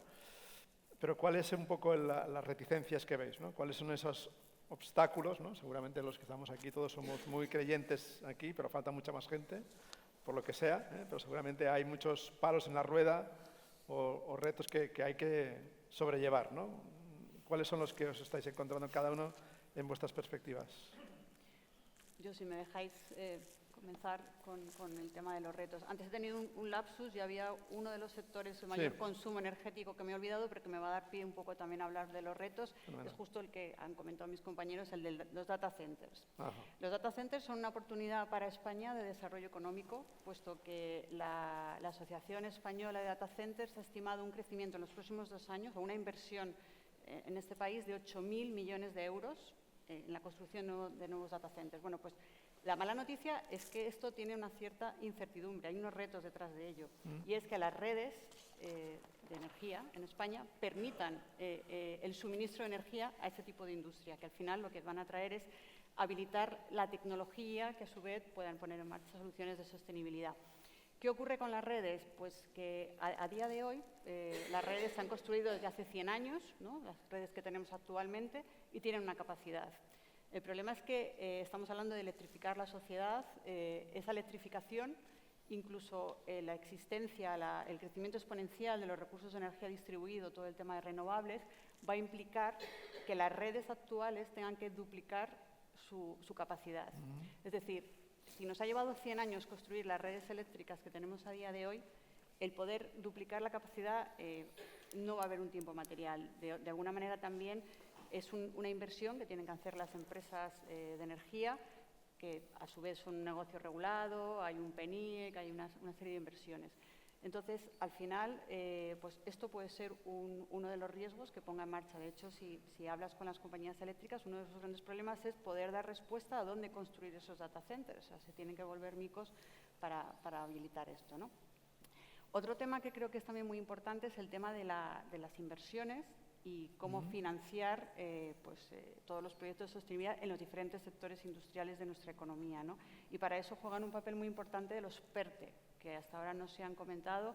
Pero ¿cuáles son un poco las reticencias que veis, ¿no? ¿Cuáles son esos obstáculos, ¿no? Seguramente los que estamos aquí todos somos muy creyentes aquí, pero falta mucha más gente, por lo que sea, pero seguramente hay muchos palos en la rueda o retos que hay que sobrellevar, ¿no? ¿Cuáles son los que os estáis encontrando cada uno en vuestras perspectivas? Yo, si me dejáis comenzar con el tema de los retos. Antes he tenido un lapsus y había uno de los sectores de mayor consumo energético que me he olvidado, pero que me va a dar pie un poco también a hablar de los retos. Es justo el que han comentado mis compañeros, el de los data centers. Los data centers son una oportunidad para España de desarrollo económico, puesto que la Asociación Española de Data Centers ha estimado un crecimiento en los próximos 2 años, o una inversión en este país de 8.000 millones de euros en la construcción de nuevos data centers. Bueno, pues la mala noticia es que esto tiene una cierta incertidumbre, hay unos retos detrás de ello, y es que las redes de energía en España permitan el suministro de energía a este tipo de industria, que al final lo que van a traer es habilitar la tecnología que a su vez puedan poner en marcha soluciones de sostenibilidad. ¿Qué ocurre con las redes? Pues que a día de hoy las redes se han construido desde hace 100 años, ¿no? Las redes que tenemos actualmente, y tienen una capacidad. El problema es que estamos hablando de electrificar la sociedad. Esa electrificación, incluso la existencia, el crecimiento exponencial de los recursos de energía distribuido, todo el tema de renovables, va a implicar que las redes actuales tengan que duplicar su capacidad. Es decir, si nos ha llevado 100 años construir las redes eléctricas que tenemos a día de hoy, el poder duplicar la capacidad no va a haber un tiempo material. De alguna manera también es una inversión que tienen que hacer las empresas de energía, que a su vez son un negocio regulado, hay un PNIEC, hay una serie de inversiones. Entonces, al final, pues esto puede ser uno de los riesgos que ponga en marcha. De hecho, si hablas con las compañías eléctricas, uno de sus grandes problemas es poder dar respuesta a dónde construir esos data centers. O sea, se tienen que volver micos para habilitar esto, ¿no? Otro tema que creo que es también muy importante es el tema de las inversiones y cómo financiar todos los proyectos de sostenibilidad en los diferentes sectores industriales de nuestra economía, ¿no? Y para eso juegan un papel muy importante de los PERTE, que hasta ahora no se han comentado,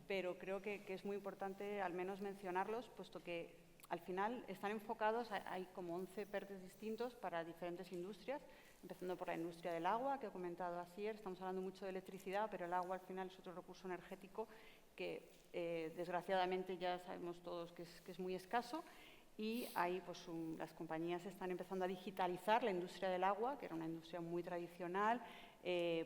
pero creo que es muy importante al menos mencionarlos, puesto que al final están enfocados, hay como 11 PERTEs distintos para diferentes industrias, empezando por la industria del agua, que he comentado Asier. Estamos hablando mucho de electricidad, pero el agua al final es otro recurso energético que desgraciadamente ya sabemos todos que es muy escaso, y ahí pues, las compañías están empezando a digitalizar la industria del agua, que era una industria muy tradicional,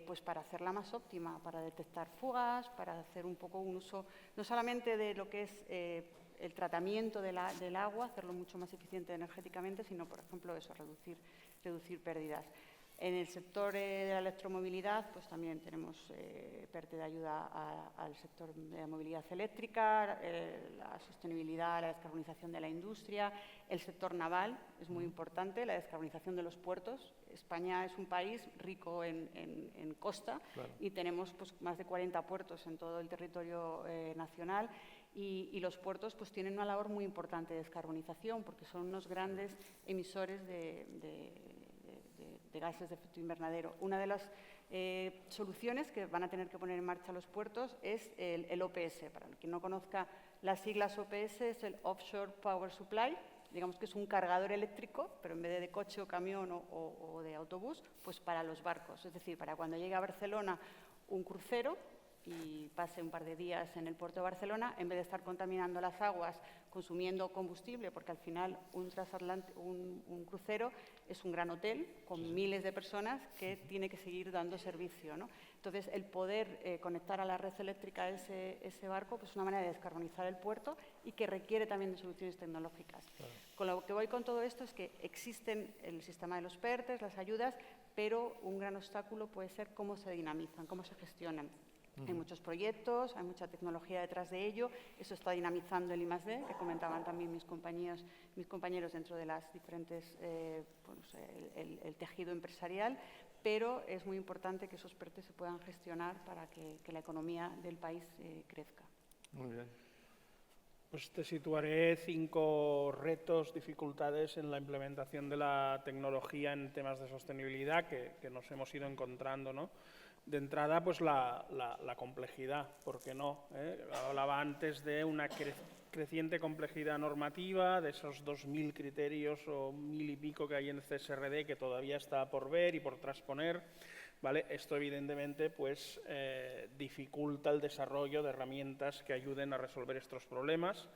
pues para hacerla más óptima, para detectar fugas, para hacer un poco un uso no solamente de lo que es el tratamiento del agua, hacerlo mucho más eficiente energéticamente, sino, por ejemplo, eso, reducir pérdidas. En el sector de la electromovilidad, pues también tenemos PERTE de ayuda al sector de la movilidad eléctrica, la sostenibilidad, la descarbonización de la industria. El sector naval es muy importante, la descarbonización de los puertos. España es un país rico en costa, y tenemos pues, más de 40 puertos en todo el territorio nacional. Y los puertos pues, tienen una labor muy importante de descarbonización, porque son unos grandes emisores de gases de efecto invernadero. Una de las soluciones que van a tener que poner en marcha los puertos es el OPS. Para el que no conozca las siglas OPS, es el Offshore Power Supply. Digamos que es un cargador eléctrico, pero en vez de coche o camión o de autobús, pues para los barcos. Es decir, para cuando llegue a Barcelona un crucero y pase un par de días en el puerto de Barcelona, en vez de estar contaminando las aguas, consumiendo combustible, porque al final un crucero es un gran hotel con miles de personas que tiene que seguir dando servicio, ¿no? Entonces, el poder conectar a la red eléctrica ese barco pues, es una manera de descarbonizar el puerto y que requiere también de soluciones tecnológicas. Claro. Con lo que voy con todo esto es que existen el sistema de los PERTES, las ayudas, pero un gran obstáculo puede ser cómo se dinamizan, cómo se gestionan. Hay muchos proyectos, hay mucha tecnología detrás de ello. Eso está dinamizando el I+D, que comentaban también mis compañeros dentro de las diferentes, el tejido empresarial, pero es muy importante que esos PERTES se puedan gestionar para que la economía del país crezca. Muy bien. Pues te situaré 5 retos, dificultades en la implementación de la tecnología en temas de sostenibilidad que nos hemos ido encontrando, ¿no? De entrada, pues la complejidad, ¿por qué no? Hablaba antes de una creciente complejidad normativa, de esos 2.000 criterios o 1.000 y pico que hay en el CSRD que todavía está por ver y por transponer. ¿Vale? Esto evidentemente pues, dificulta el desarrollo de herramientas que ayuden a resolver estos problemas.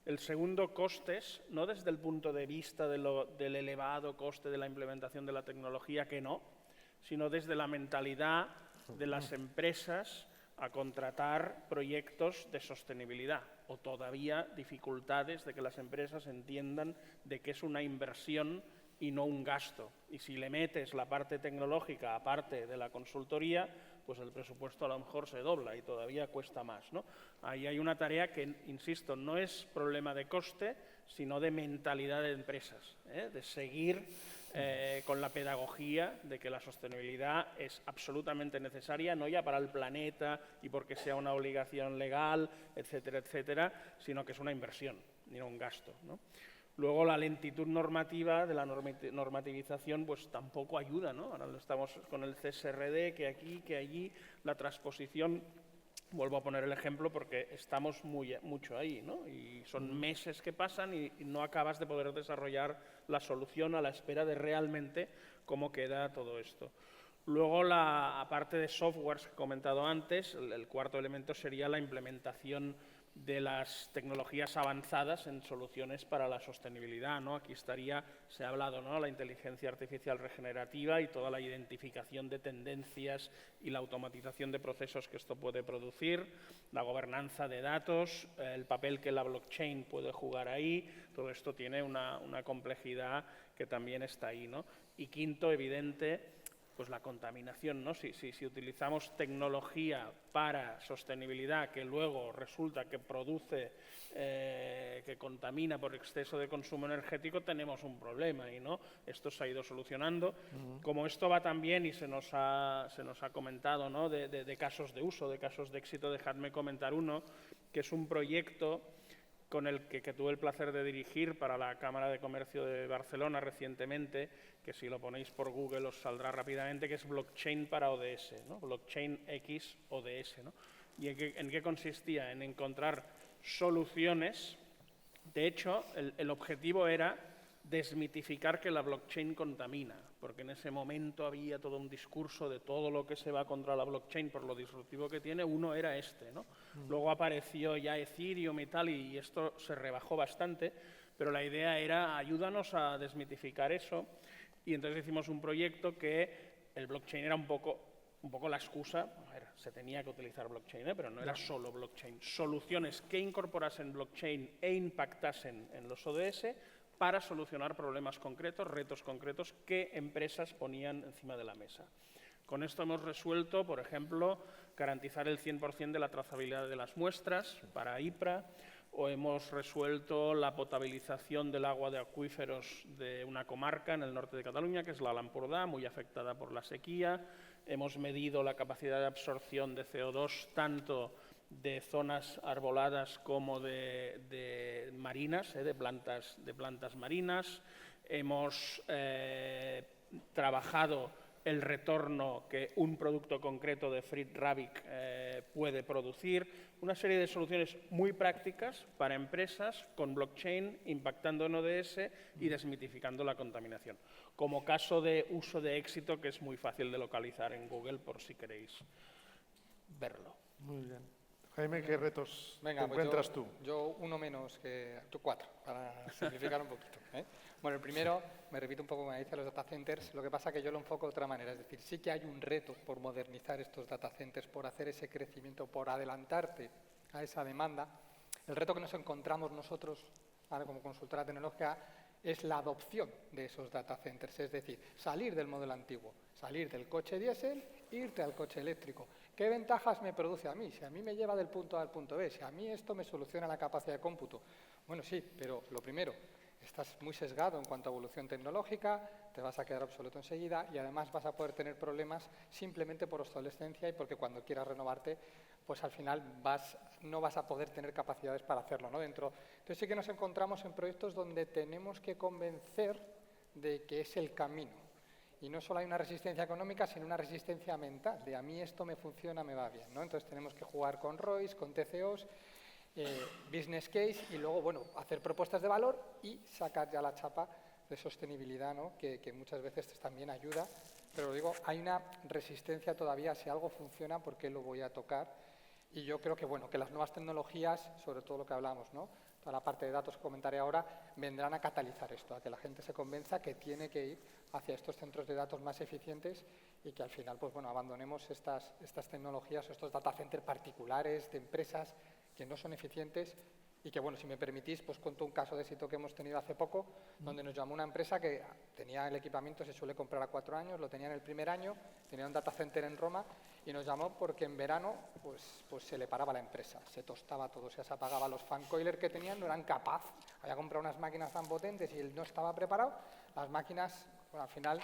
El segundo, costes, no desde el punto de vista del elevado coste de la implementación de la tecnología, que no, sino desde la mentalidad de las empresas a contratar proyectos de sostenibilidad o todavía dificultades de que las empresas entiendan de que es una inversión y no un gasto. Y si le metes la parte tecnológica aparte de la consultoría, pues el presupuesto a lo mejor se dobla y todavía cuesta más, ¿no? Ahí hay una tarea que, insisto, no es problema de coste, sino de mentalidad de empresas, de seguir con la pedagogía de que la sostenibilidad es absolutamente necesaria, no ya para el planeta y porque sea una obligación legal, etcétera, etcétera, sino que es una inversión, ni un gasto, ¿no? Luego, la lentitud normativa de la normativización pues tampoco ayuda, ¿no? Ahora estamos con el CSRD, que aquí, que allí, la transposición. Vuelvo a poner el ejemplo porque estamos mucho ahí, ¿no? Y son meses que pasan y no acabas de poder desarrollar la solución a la espera de realmente cómo queda todo esto. Luego, la parte de softwares que he comentado antes, el cuarto elemento sería la implementación de las tecnologías avanzadas en soluciones para la sostenibilidad, ¿no? Aquí se ha hablado, ¿no?, la inteligencia artificial regenerativa y toda la identificación de tendencias y la automatización de procesos que esto puede producir, la gobernanza de datos, el papel que la blockchain puede jugar ahí, todo esto tiene una complejidad que también está ahí, ¿no? Y quinto, evidente, pues la contaminación, ¿no? Si utilizamos tecnología para sostenibilidad que luego resulta que produce, que contamina por exceso de consumo energético, tenemos un problema y ¿no? Esto se ha ido solucionando. Como esto va también y se nos ha comentado, ¿no?, de casos de uso, de casos de éxito, dejadme comentar uno, que es un proyecto con el que tuve el placer de dirigir para la Cámara de Comercio de Barcelona recientemente, que si lo ponéis por Google os saldrá rápidamente, que es Blockchain para ODS, ¿no? Blockchain X ODS, ¿no? ¿Y en qué consistía? En encontrar soluciones. De hecho, el objetivo era desmitificar que la blockchain contamina, porque en ese momento había todo un discurso de todo lo que se va contra la blockchain por lo disruptivo que tiene. Uno era este, ¿no? Luego apareció ya Ethereum y tal, y esto se rebajó bastante, pero la idea era ayúdanos a desmitificar eso, y entonces hicimos un proyecto que el blockchain era un poco la excusa. A ver, se tenía que utilizar blockchain, pero no era solo blockchain. Soluciones que incorporasen blockchain e impactasen en los ODS para solucionar problemas concretos, retos concretos que empresas ponían encima de la mesa. Con esto hemos resuelto, por ejemplo, garantizar el 100% de la trazabilidad de las muestras para IPRA, o hemos resuelto la potabilización del agua de acuíferos de una comarca en el norte de Cataluña, que es la Lampordà, muy afectada por la sequía. Hemos medido la capacidad de absorción de CO2 tanto de zonas arboladas como de marinas, de plantas marinas. Hemos trabajado el retorno que un producto concreto de Fritz Rabic puede producir. Una serie de soluciones muy prácticas para empresas con blockchain impactando en ODS y desmitificando la contaminación. Como caso de uso de éxito que es muy fácil de localizar en Google por si queréis verlo. Muy bien. Jaime, ¿qué retos te pues encuentras tú? Yo uno menos que... Yo 4, para simplificar un poquito, ¿eh? Bueno, el primero, me repito un poco como dice los data centers, lo que pasa es que yo lo enfoco de otra manera, es decir, sí que hay un reto por modernizar estos data centers, por hacer ese crecimiento, por adelantarte a esa demanda. El reto que nos encontramos nosotros, ahora como consultora tecnológica, es la adopción de esos data centers, es decir, salir del modelo antiguo, salir del coche diésel, irte al coche eléctrico. ¿Qué ventajas me produce a mí? Si a mí me lleva del punto A al punto B, si a mí esto me soluciona la capacidad de cómputo. Bueno, sí, pero lo primero, estás muy sesgado en cuanto a evolución tecnológica, te vas a quedar obsoleto enseguida y además vas a poder tener problemas simplemente por obsolescencia y porque cuando quieras renovarte, pues al final no vas a poder tener capacidades para hacerlo, ¿no? Entonces sí que nos encontramos en proyectos donde tenemos que convencer de que es el camino Y no solo hay una resistencia económica, sino una resistencia mental, de a mí esto me funciona, me va bien, ¿no? Entonces tenemos que jugar con ROIs, con TCOs, business case y luego, bueno, hacer propuestas de valor y sacar ya la chapa de sostenibilidad, ¿no? que muchas veces también ayuda. Pero digo, hay una resistencia todavía, si algo funciona, ¿por qué lo voy a tocar? Y yo creo que, bueno, que las nuevas tecnologías, sobre todo lo que hablamos, ¿no? Toda la parte de datos que comentaré ahora, vendrán a catalizar esto, a que la gente se convenza que tiene que ir hacia estos centros de datos más eficientes y que al final, pues bueno, abandonemos estas tecnologías o estos data centers particulares de empresas que no son eficientes y que, bueno, si me permitís, pues cuento un caso de éxito que hemos tenido hace poco, donde nos llamó una empresa que tenía el equipamiento, se suele comprar a 4 años, lo tenía en el primer año, tenía un data center en Roma y nos llamó porque en verano pues se le paraba la empresa, se tostaba todo, o sea, se apagaba. Los fan coiler que tenían no eran capaces, había comprado unas máquinas tan potentes y él no estaba preparado, las máquinas, bueno, al final,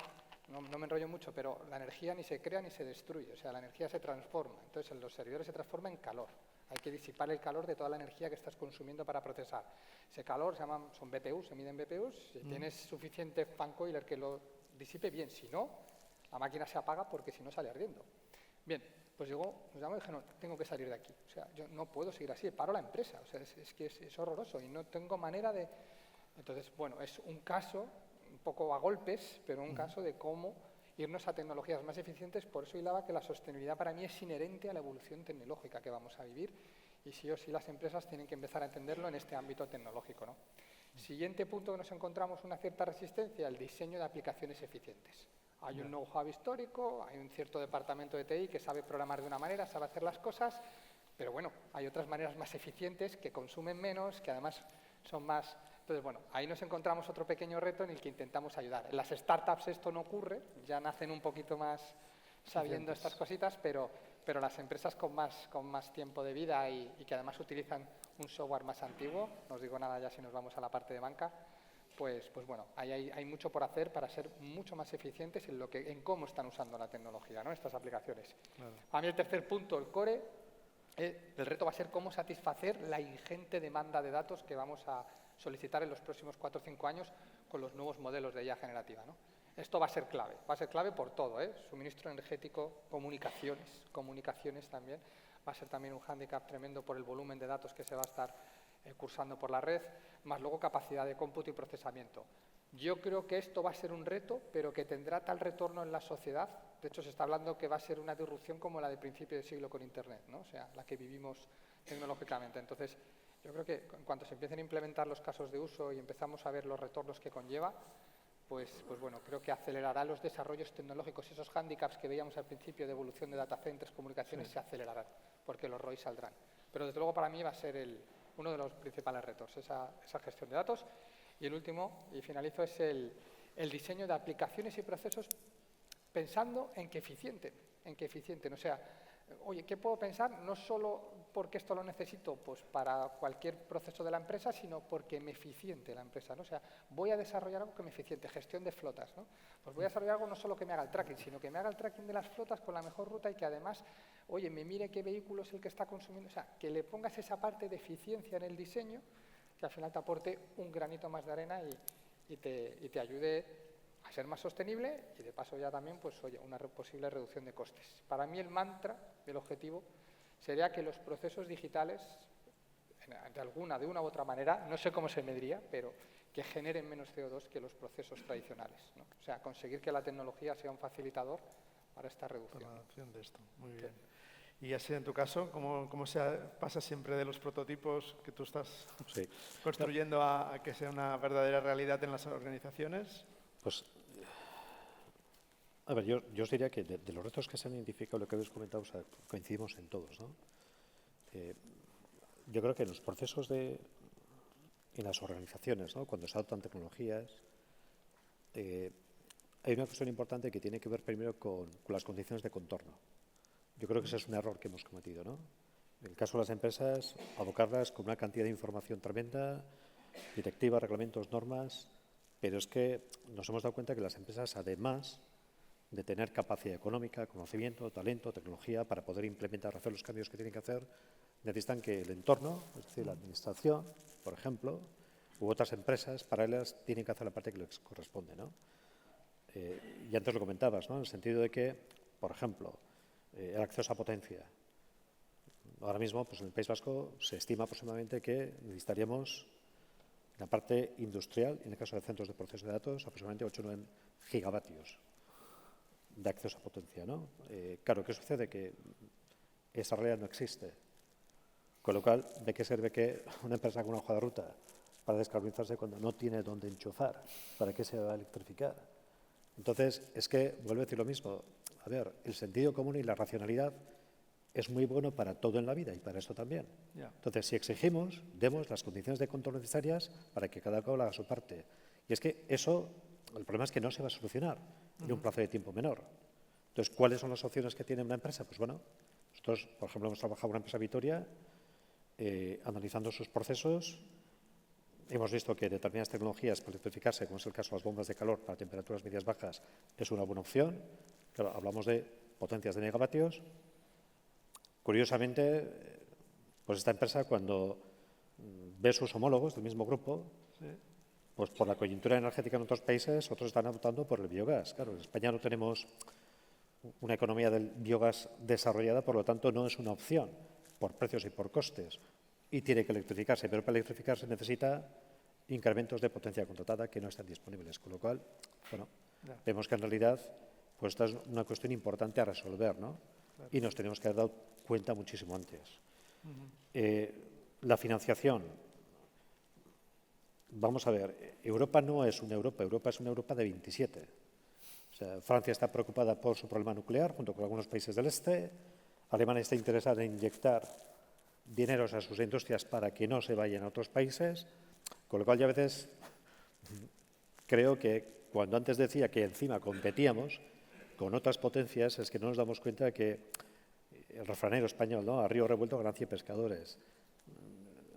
no me enrollo mucho, pero la energía ni se crea ni se destruye, o sea, la energía se transforma, entonces en los servidores se transforma en calor. Hay que disipar el calor de toda la energía que estás consumiendo para procesar. Ese calor son BPUs, se miden BPUs. Si tienes suficiente fan coiler que lo disipe, bien. Si no, la máquina se apaga porque si no sale ardiendo. Bien, pues nos llamó y dije, no, tengo que salir de aquí. O sea, yo no puedo seguir así, paro la empresa. O sea, es que es horroroso y no tengo manera de... Entonces, bueno, es un caso, un poco a golpes, pero un caso de cómo irnos a tecnologías más eficientes. Por eso hilaba que la sostenibilidad para mí es inherente a la evolución tecnológica que vamos a vivir y sí o sí las empresas tienen que empezar a entenderlo en este ámbito tecnológico, ¿no? Siguiente punto que nos encontramos una cierta resistencia, el diseño de aplicaciones eficientes. Hay un know-how histórico, hay un cierto departamento de TI que sabe programar de una manera, sabe hacer las cosas, pero bueno, hay otras maneras más eficientes que consumen menos, que además son más... Entonces, bueno, ahí nos encontramos otro pequeño reto en el que intentamos ayudar. En las startups esto no ocurre, ya nacen un poquito más sabiendo estas cositas, pero las empresas con más tiempo de vida y que además utilizan un software más antiguo, no os digo nada ya si nos vamos a la parte de banca, pues bueno, ahí hay mucho por hacer para ser mucho más eficientes en cómo están usando la tecnología, ¿no? Estas aplicaciones. Claro. A mí el tercer punto, el core, el reto va a ser cómo satisfacer la ingente demanda de datos que vamos a solicitar en los próximos 4 o 5 años con los nuevos modelos de IA generativa, ¿no? Esto va a ser clave por todo, suministro energético, comunicaciones también, va a ser también un hándicap tremendo por el volumen de datos que se va a estar cursando por la red, más luego capacidad de cómputo y procesamiento. Yo creo que esto va a ser un reto, pero que tendrá tal retorno en la sociedad. De hecho, se está hablando que va a ser una disrupción como la de principio de siglo con Internet, ¿no? O sea, la que vivimos tecnológicamente. Entonces, yo creo que en cuanto se empiecen a implementar los casos de uso y empezamos a ver los retornos que conlleva, pues bueno, creo que acelerará los desarrollos tecnológicos. Esos hándicaps que veíamos al principio de evolución de data centers, comunicaciones, se acelerarán, porque los ROI saldrán. Pero desde luego para mí va a ser uno de los principales retos, esa gestión de datos. Y el último, y finalizo, es el diseño de aplicaciones y procesos pensando en que eficienten. O sea, oye, ¿qué puedo pensar? No solo porque esto lo necesito pues para cualquier proceso de la empresa, sino porque me eficiente la empresa, ¿no? O sea, voy a desarrollar algo que me eficiente, gestión de flotas, ¿no? Pues voy a desarrollar algo no solo que me haga el tracking, sino que me haga el tracking de las flotas con la mejor ruta y que además, oye, me mire qué vehículo es el que está consumiendo. O sea, que le pongas esa parte de eficiencia en el diseño que al final te aporte un granito más de arena y te ayude a ser más sostenible y de paso ya también, pues oye, una posible reducción de costes. Para mí el mantra, el objetivo, sería que los procesos digitales, de una u otra manera, no sé cómo se mediría, pero que generen menos CO2 que los procesos tradicionales, ¿no? O sea, conseguir que la tecnología sea un facilitador para esta reducción. Para la adopción de esto, muy bien. Y así en tu caso, ¿cómo se pasa siempre de los prototipos que tú estás construyendo a que sea una verdadera realidad en las organizaciones? Pues, a ver, yo os diría que de los retos que se han identificado, lo que habéis comentado, o sea, coincidimos en todos, ¿no? Yo creo que en los procesos en las organizaciones, ¿no? Cuando se adoptan tecnologías, hay una cuestión importante que tiene que ver primero con las condiciones de contorno. Yo creo que ese es un error que hemos cometido, ¿no? En el caso de las empresas, abocarlas con una cantidad de información tremenda, directivas, reglamentos, normas, pero es que nos hemos dado cuenta que las empresas, además de tener capacidad económica, conocimiento, talento, tecnología para poder implementar, hacer los cambios que tienen que hacer, necesitan que el entorno, es decir, la administración, por ejemplo, u otras empresas paralelas tienen que hacer la parte que les corresponde, ¿no? Y antes lo comentabas, ¿no? En el sentido de que, por ejemplo, el acceso a potencia. Ahora mismo, pues en el País Vasco se estima aproximadamente que necesitaríamos, en la parte industrial, en el caso de centros de proceso de datos, aproximadamente 8 o 9 gigavatios de acceso a potencia, ¿no? Claro, ¿qué sucede? Que esa realidad no existe. Con lo cual, ¿de qué sirve que una empresa con una hoja de ruta para descarbonizarse cuando no tiene dónde enchufar? ¿Para qué se va a electrificar? Entonces, es que, vuelvo a decir lo mismo, a ver, el sentido común y la racionalidad es muy bueno para todo en la vida y para esto también. Entonces, si exigimos, demos las condiciones de control necesarias para que cada cual haga su parte. Y es que eso, el problema es que no se va a solucionar en un plazo de tiempo menor. Entonces, ¿cuáles son las opciones que tiene una empresa? Pues bueno, nosotros, por ejemplo, hemos trabajado en una empresa Vitoria, analizando sus procesos. Hemos visto que determinadas tecnologías para electrificarse, como es el caso de las bombas de calor para temperaturas medias bajas, es una buena opción. Claro, hablamos de potencias de megavatios. Curiosamente, pues esta empresa, cuando ve sus homólogos del mismo grupo, pues por la coyuntura energética en otros países, otros están optando por el biogás. Claro, en España no tenemos una economía del biogás desarrollada, por lo tanto, no es una opción por precios y por costes, y tiene que electrificarse, pero para electrificarse necesita incrementos de potencia contratada que no están disponibles, con lo cual, bueno, vemos que en realidad pues esta es una cuestión importante a resolver, ¿no? Y nos tenemos que haber dado cuenta muchísimo antes. La financiación. Vamos a ver, Europa no es una Europa, Europa es una Europa de 27. O sea, Francia está preocupada por su problema nuclear, junto con algunos países del este. Alemania está interesada en inyectar dineros a sus industrias para que no se vayan a otros países, con lo cual yo a veces creo que cuando antes decía que encima competíamos con otras potencias, es que no nos damos cuenta de que el refranero español, ¿no? A río revuelto, ganancia de pescadores.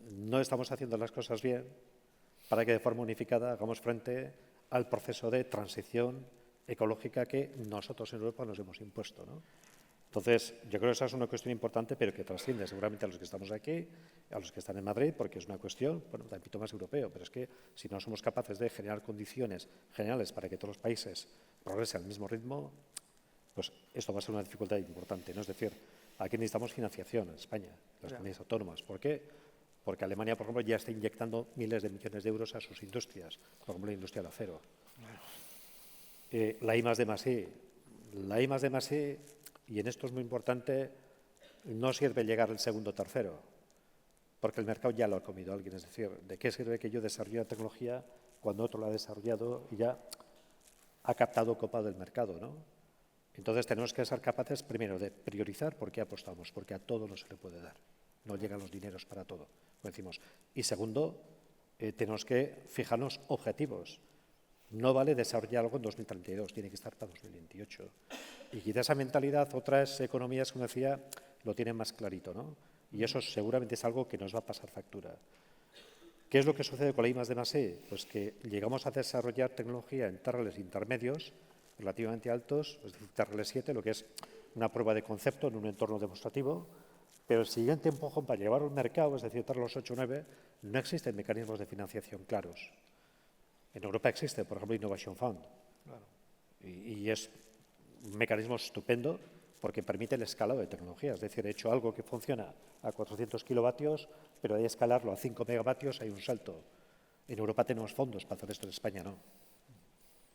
No estamos haciendo las cosas bien para que de forma unificada hagamos frente al proceso de transición ecológica que nosotros en Europa nos hemos impuesto, ¿no? Entonces, yo creo que esa es una cuestión importante, pero que trasciende seguramente a los que estamos aquí, a los que están en Madrid, porque es una cuestión, bueno, de ámbito más europeo, pero es que si no somos capaces de generar condiciones generales para que todos los países progresen al mismo ritmo, pues esto va a ser una dificultad importante, ¿no? Es decir, aquí necesitamos financiación en España, las comunidades autónomas. ¿Por qué? Porque Alemania, por ejemplo, ya está inyectando miles de millones de euros a sus industrias, por ejemplo, la industria del acero. La I+D+I. La I+D+I, y en esto es muy importante, no sirve llegar al segundo o tercero, porque el mercado ya lo ha comido alguien. Es decir, ¿de qué sirve que yo desarrolle una tecnología cuando otro la ha desarrollado y ya ha captado copa del mercado, ¿no? Entonces tenemos que ser capaces, primero, de priorizar por qué apostamos, porque a todo no se le puede dar. No llegan los dineros para todo, como decimos. Y segundo, tenemos que fijarnos objetivos. No vale desarrollar algo en 2032, tiene que estar para 2028. Y quizá esa mentalidad, otras economías, como decía, lo tienen más clarito, ¿no? Y eso seguramente es algo que nos va a pasar factura. ¿Qué es lo que sucede con la I+D+I? Pues que llegamos a desarrollar tecnología en TRLs intermedios relativamente altos, es decir, TRL 7, lo que es una prueba de concepto en un entorno demostrativo, pero el siguiente empujón para llevarlo al mercado, es decir, TRL 8 o 9, no existen mecanismos de financiación claros. En Europa existe, por ejemplo, Innovation Fund, y es un mecanismo estupendo porque permite el escalado de tecnología. Es decir, he hecho algo que funciona a 400 kilovatios, pero de escalarlo a 5 megavatios hay un salto. En Europa tenemos fondos para hacer esto, en España no.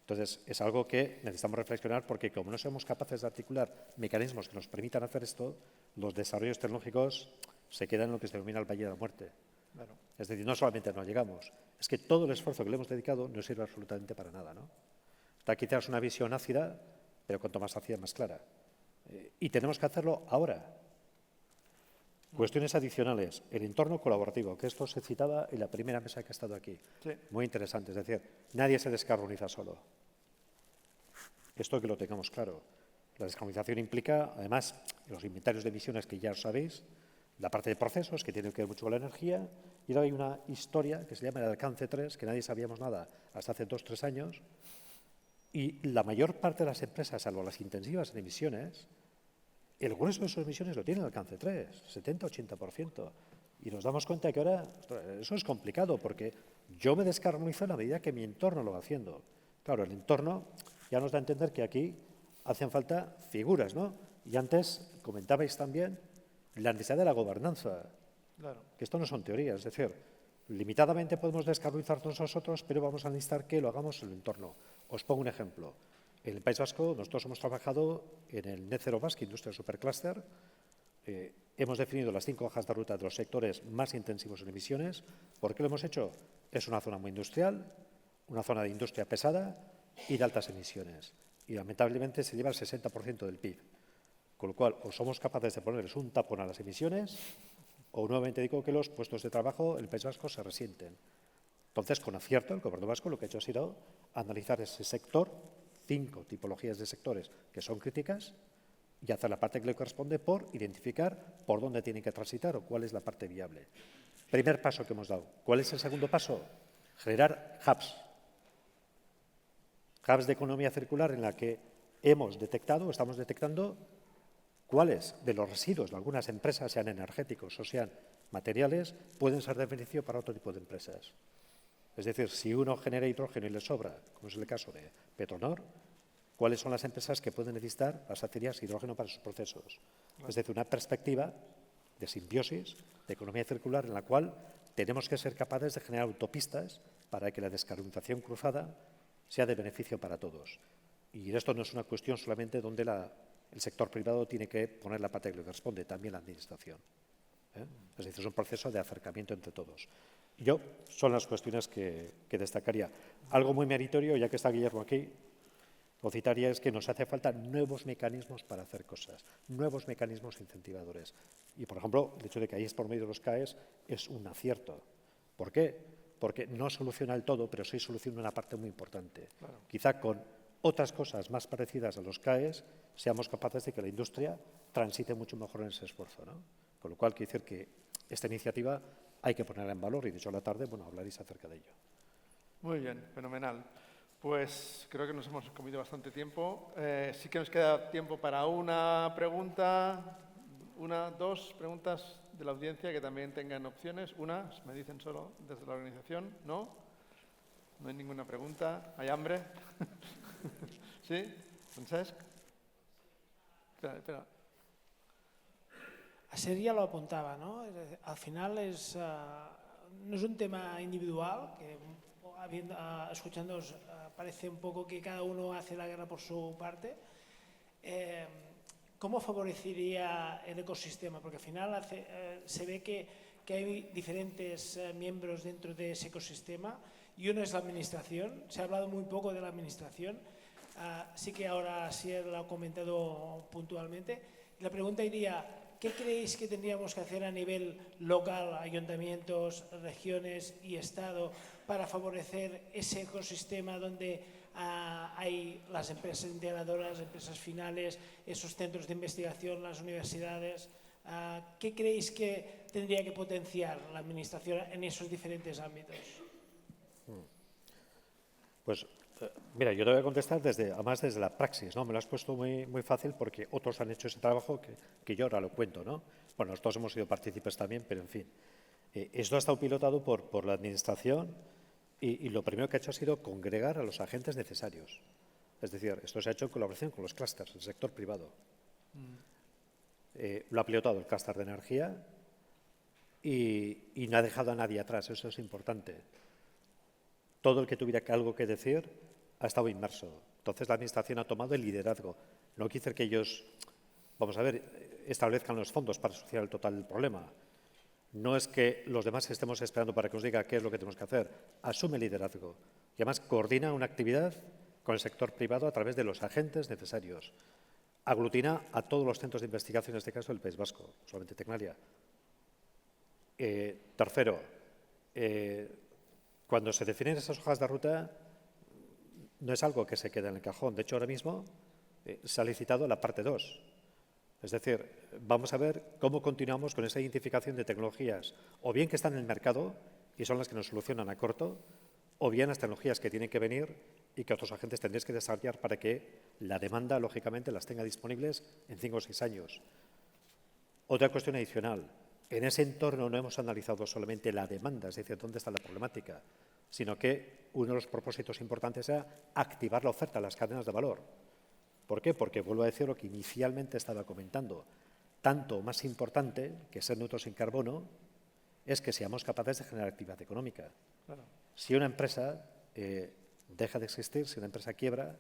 Entonces, es algo que necesitamos reflexionar porque como no somos capaces de articular mecanismos que nos permitan hacer esto, los desarrollos tecnológicos se quedan en lo que se denomina el valle de la muerte. Es decir, no solamente no llegamos, es que todo el esfuerzo que le hemos dedicado no sirve absolutamente para nada, ¿no? Está quizás una visión ácida, pero cuanto más ácida, más clara. Y tenemos que hacerlo ahora. Cuestiones adicionales. El entorno colaborativo, que esto se citaba en la primera mesa que ha estado aquí. Sí. Muy interesante. Es decir, nadie se descarboniza solo. Esto que lo tengamos claro. La descarbonización implica, además, los inventarios de emisiones que ya os sabéis, la parte de procesos, que tiene que ver mucho con la energía, y luego hay una historia que se llama el alcance 3, que nadie sabíamos nada hasta hace 2 o 3 años, y la mayor parte de las empresas, salvo las intensivas en emisiones, el grueso de sus emisiones lo tiene el alcance 3, 70-80%. Y nos damos cuenta que ahora eso es complicado, porque yo me descarbonizo en la medida que mi entorno lo va haciendo. Claro, el entorno ya nos da a entender que aquí hacen falta figuras, ¿no? Y antes comentabais también la necesidad de la gobernanza, Claro. que esto no son teorías, es decir, limitadamente podemos descarbonizarnos nosotros, pero vamos a necesitar que lo hagamos en el entorno. Os pongo un ejemplo. En el País Vasco nosotros hemos trabajado en el Net Zero Basque Industrial Supercluster. Hemos definido las 5 hojas de ruta de los sectores más intensivos en emisiones. ¿Por qué lo hemos hecho? Es una zona muy industrial, una zona de industria pesada y de altas emisiones. Y lamentablemente se lleva el 60% del PIB. Con lo cual, o somos capaces de ponerles un tapón a las emisiones, o nuevamente digo que los puestos de trabajo en el País Vasco se resienten. Entonces, con acierto, el Gobierno vasco lo que ha hecho ha sido analizar ese sector, 5 tipologías de sectores que son críticas, y hacer la parte que le corresponde por identificar por dónde tienen que transitar o cuál es la parte viable. Primer paso que hemos dado. ¿Cuál es el segundo paso? Generar hubs. Hubs de economía circular en la que hemos detectado, estamos detectando cuáles de los residuos de algunas empresas, sean energéticos o sean materiales, pueden ser de beneficio para otro tipo de empresas. Es decir, si uno genera hidrógeno y le sobra, como es el caso de Petronor, ¿cuáles son las empresas que pueden necesitar las acerías hidrógeno para sus procesos? Es decir, una perspectiva de simbiosis, de economía circular, en la cual tenemos que ser capaces de generar autopistas para que la descarbonización cruzada sea de beneficio para todos. Y esto no es una cuestión solamente donde el sector privado tiene que poner la pata que le corresponde, también la Administración. Es decir, es un proceso de acercamiento entre todos. Son las cuestiones que destacaría. Algo muy meritorio, ya que está Guillermo aquí, lo citaría, es que nos hace falta nuevos mecanismos para hacer cosas, nuevos mecanismos incentivadores. Y, por ejemplo, el hecho de que ahí es por medio de los CAEs es un acierto. ¿Por qué? Porque no soluciona el todo, pero sí soluciona una parte muy importante. Claro. Quizá con otras cosas más parecidas a los CAEs seamos capaces de que la industria transite mucho mejor en ese esfuerzo, ¿no? Con lo cual, quiero decir que esta iniciativa hay que ponerla en valor y, de hecho, a la tarde, hablaréis acerca de ello. Muy bien, fenomenal. Pues creo que nos hemos comido bastante tiempo. Sí que nos queda tiempo para una pregunta, 2 preguntas de la audiencia que también tengan opciones. Una, me dicen solo desde la organización. ¿No? No hay ninguna pregunta. ¿Hay hambre? ¿Sí? Francesc? Espera. A Ser ya lo apuntaba, ¿no? Al final no es un tema individual, que escuchándoos parece un poco que cada uno hace la guerra por su parte. ¿Cómo favorecería el ecosistema? Porque al final se ve que hay diferentes miembros dentro de ese ecosistema y uno es la administración. Se ha hablado muy poco de la administración. Sí que ahora sí lo ha comentado puntualmente. La pregunta iría, ¿qué creéis que tendríamos que hacer a nivel local, ayuntamientos, regiones y Estado para favorecer ese ecosistema donde hay las empresas integradoras, las empresas finales, esos centros de investigación, las universidades? ¿Qué creéis que tendría que potenciar la Administración en esos diferentes ámbitos? Pues, mira, yo te voy a contestar además desde la praxis, ¿no? Me lo has puesto muy, muy fácil porque otros han hecho ese trabajo que yo ahora lo cuento, ¿no? Bueno, nosotros hemos sido partícipes también, pero en fin. Esto ha estado pilotado por la Administración y lo primero que ha hecho ha sido congregar a los agentes necesarios. Es decir, esto se ha hecho en colaboración con los clústeres, el sector privado. Lo ha pilotado el clúster de energía y no ha dejado a nadie atrás, eso es importante. Todo el que tuviera algo que decir ha estado inmerso. Entonces, la Administración ha tomado el liderazgo. No quiere decir que ellos, establezcan los fondos para solucionar el total del problema. No es que los demás estemos esperando para que nos diga qué es lo que tenemos que hacer. Asume el liderazgo y además coordina una actividad con el sector privado a través de los agentes necesarios. Aglutina a todos los centros de investigación, en este caso del País Vasco, solamente Tecnalia. Tercero, cuando se definen esas hojas de ruta, no es algo que se quede en el cajón. De hecho, ahora mismo se ha licitado la parte 2. Es decir, vamos a ver cómo continuamos con esa identificación de tecnologías, o bien que están en el mercado y son las que nos solucionan a corto, o bien las tecnologías que tienen que venir y que otros agentes tendréis que desarrollar para que la demanda, lógicamente, las tenga disponibles en 5 o 6 años. Otra cuestión adicional. En ese entorno no hemos analizado solamente la demanda, es decir, dónde está la problemática. sino que uno de los propósitos importantes era activar la oferta, las cadenas de valor. ¿Por qué? Porque, vuelvo a decir lo que inicialmente estaba comentando, tanto más importante que ser neutros en carbono es que seamos capaces de generar actividad económica. Claro. Si una empresa deja de existir, si una empresa quiebra,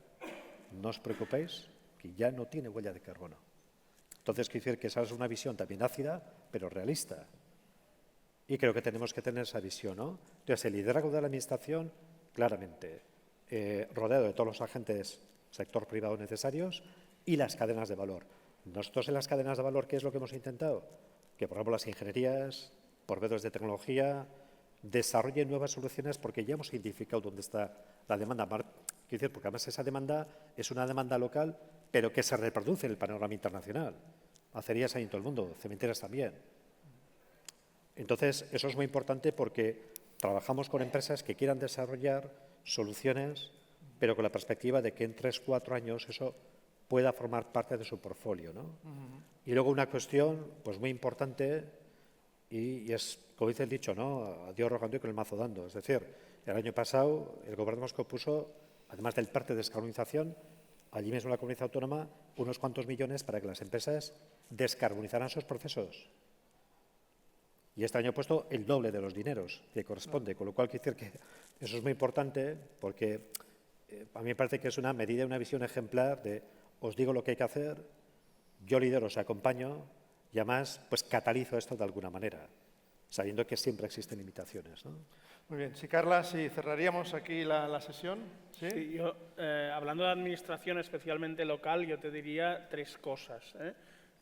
no os preocupéis, que ya no tiene huella de carbono. Entonces, quiero decir que esa es una visión también ácida, pero realista. Y creo que tenemos que tener esa visión, ¿no? Entonces, el liderazgo de la Administración, claramente, rodeado de todos los agentes sector privado necesarios y las cadenas de valor. Nosotros en las cadenas de valor, ¿qué es lo que hemos intentado? Que, por ejemplo, las ingenierías, proveedores de tecnología, desarrollen nuevas soluciones porque ya hemos identificado dónde está la demanda. Quiero decir, porque además esa demanda es una demanda local, pero que se reproduce en el panorama internacional. Acerías hay en todo el mundo, cementeras también. Entonces, eso es muy importante porque trabajamos con empresas que quieran desarrollar soluciones, pero con la perspectiva de que en 3 o 4 años eso pueda formar parte de su portfolio, ¿no? Y luego una cuestión pues muy importante y es, como dice el dicho, ¿no? A Dios rogando y con el mazo dando. Es decir, el año pasado el Gobierno vasco puso, además del PERTE de descarbonización, allí mismo en la comunidad autónoma, unos cuantos millones para que las empresas descarbonizaran sus procesos. Y este año ha puesto el doble de los dineros que corresponde, con lo cual quiero decir que eso es muy importante porque a mí me parece que es una medida, una visión ejemplar de os digo lo que hay que hacer, yo lidero, os acompaño y además pues catalizo esto de alguna manera, sabiendo que siempre existen limitaciones, ¿no? Muy bien. Sí, Carla, si cerraríamos aquí la sesión. Sí, Sí, yo, hablando de administración especialmente local, yo te diría 3 cosas.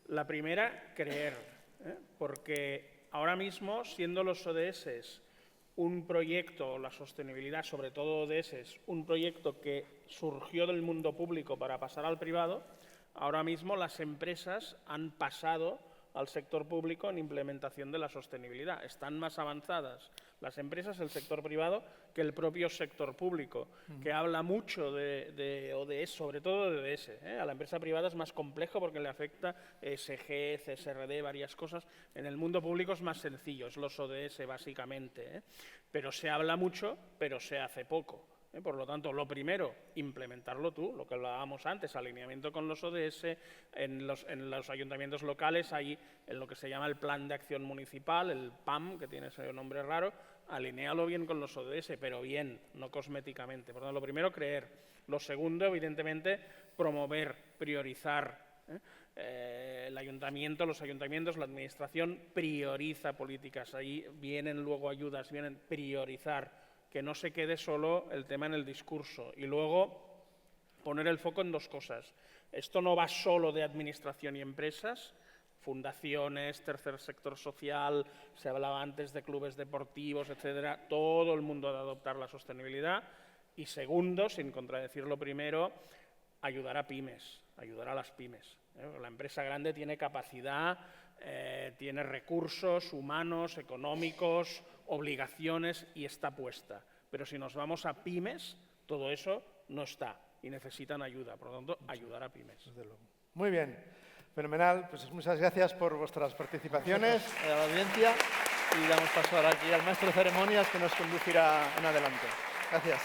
La primera, creer, porque ahora mismo, siendo los ODS un proyecto, la sostenibilidad, sobre todo ODS, un proyecto que surgió del mundo público para pasar al privado, ahora mismo las empresas han pasado al sector público en implementación de la sostenibilidad. Están más avanzadas las empresas, el sector privado, que el propio sector público, que habla mucho de ODS, sobre todo de ODS. A la empresa privada es más complejo porque le afecta ESG, CSRD, varias cosas. En el mundo público es más sencillo, es los ODS básicamente. Pero se habla mucho, pero se hace poco. Por lo tanto, lo primero, implementarlo tú, lo que hablábamos antes, alineamiento con los ODS, en los ayuntamientos locales hay en lo que se llama el Plan de Acción Municipal, el PAM, que tiene ese nombre raro, alinéalo bien con los ODS, pero bien, no cosméticamente. Por lo tanto, lo primero, creer. Lo segundo, evidentemente, promover, priorizar. El ayuntamiento, los ayuntamientos, la administración prioriza políticas. Ahí vienen luego ayudas, vienen priorizar. Que no se quede solo el tema en el discurso. Y luego poner el foco en 2 cosas. Esto no va solo de administración y empresas, fundaciones, tercer sector social, se hablaba antes de clubes deportivos, etcétera. Todo el mundo ha de adoptar la sostenibilidad. Y segundo, sin contradecir lo primero, ayudar a pymes, ayudar a las pymes. La empresa grande tiene capacidad, tiene recursos humanos, económicos, obligaciones y está puesta. Pero si nos vamos a pymes, todo eso no está y necesitan ayuda. Por lo tanto, ayudar a pymes. Muy bien. Fenomenal. Pues muchas gracias por vuestras participaciones a la audiencia y damos paso ahora aquí al maestro de ceremonias que nos conducirá en adelante. Gracias.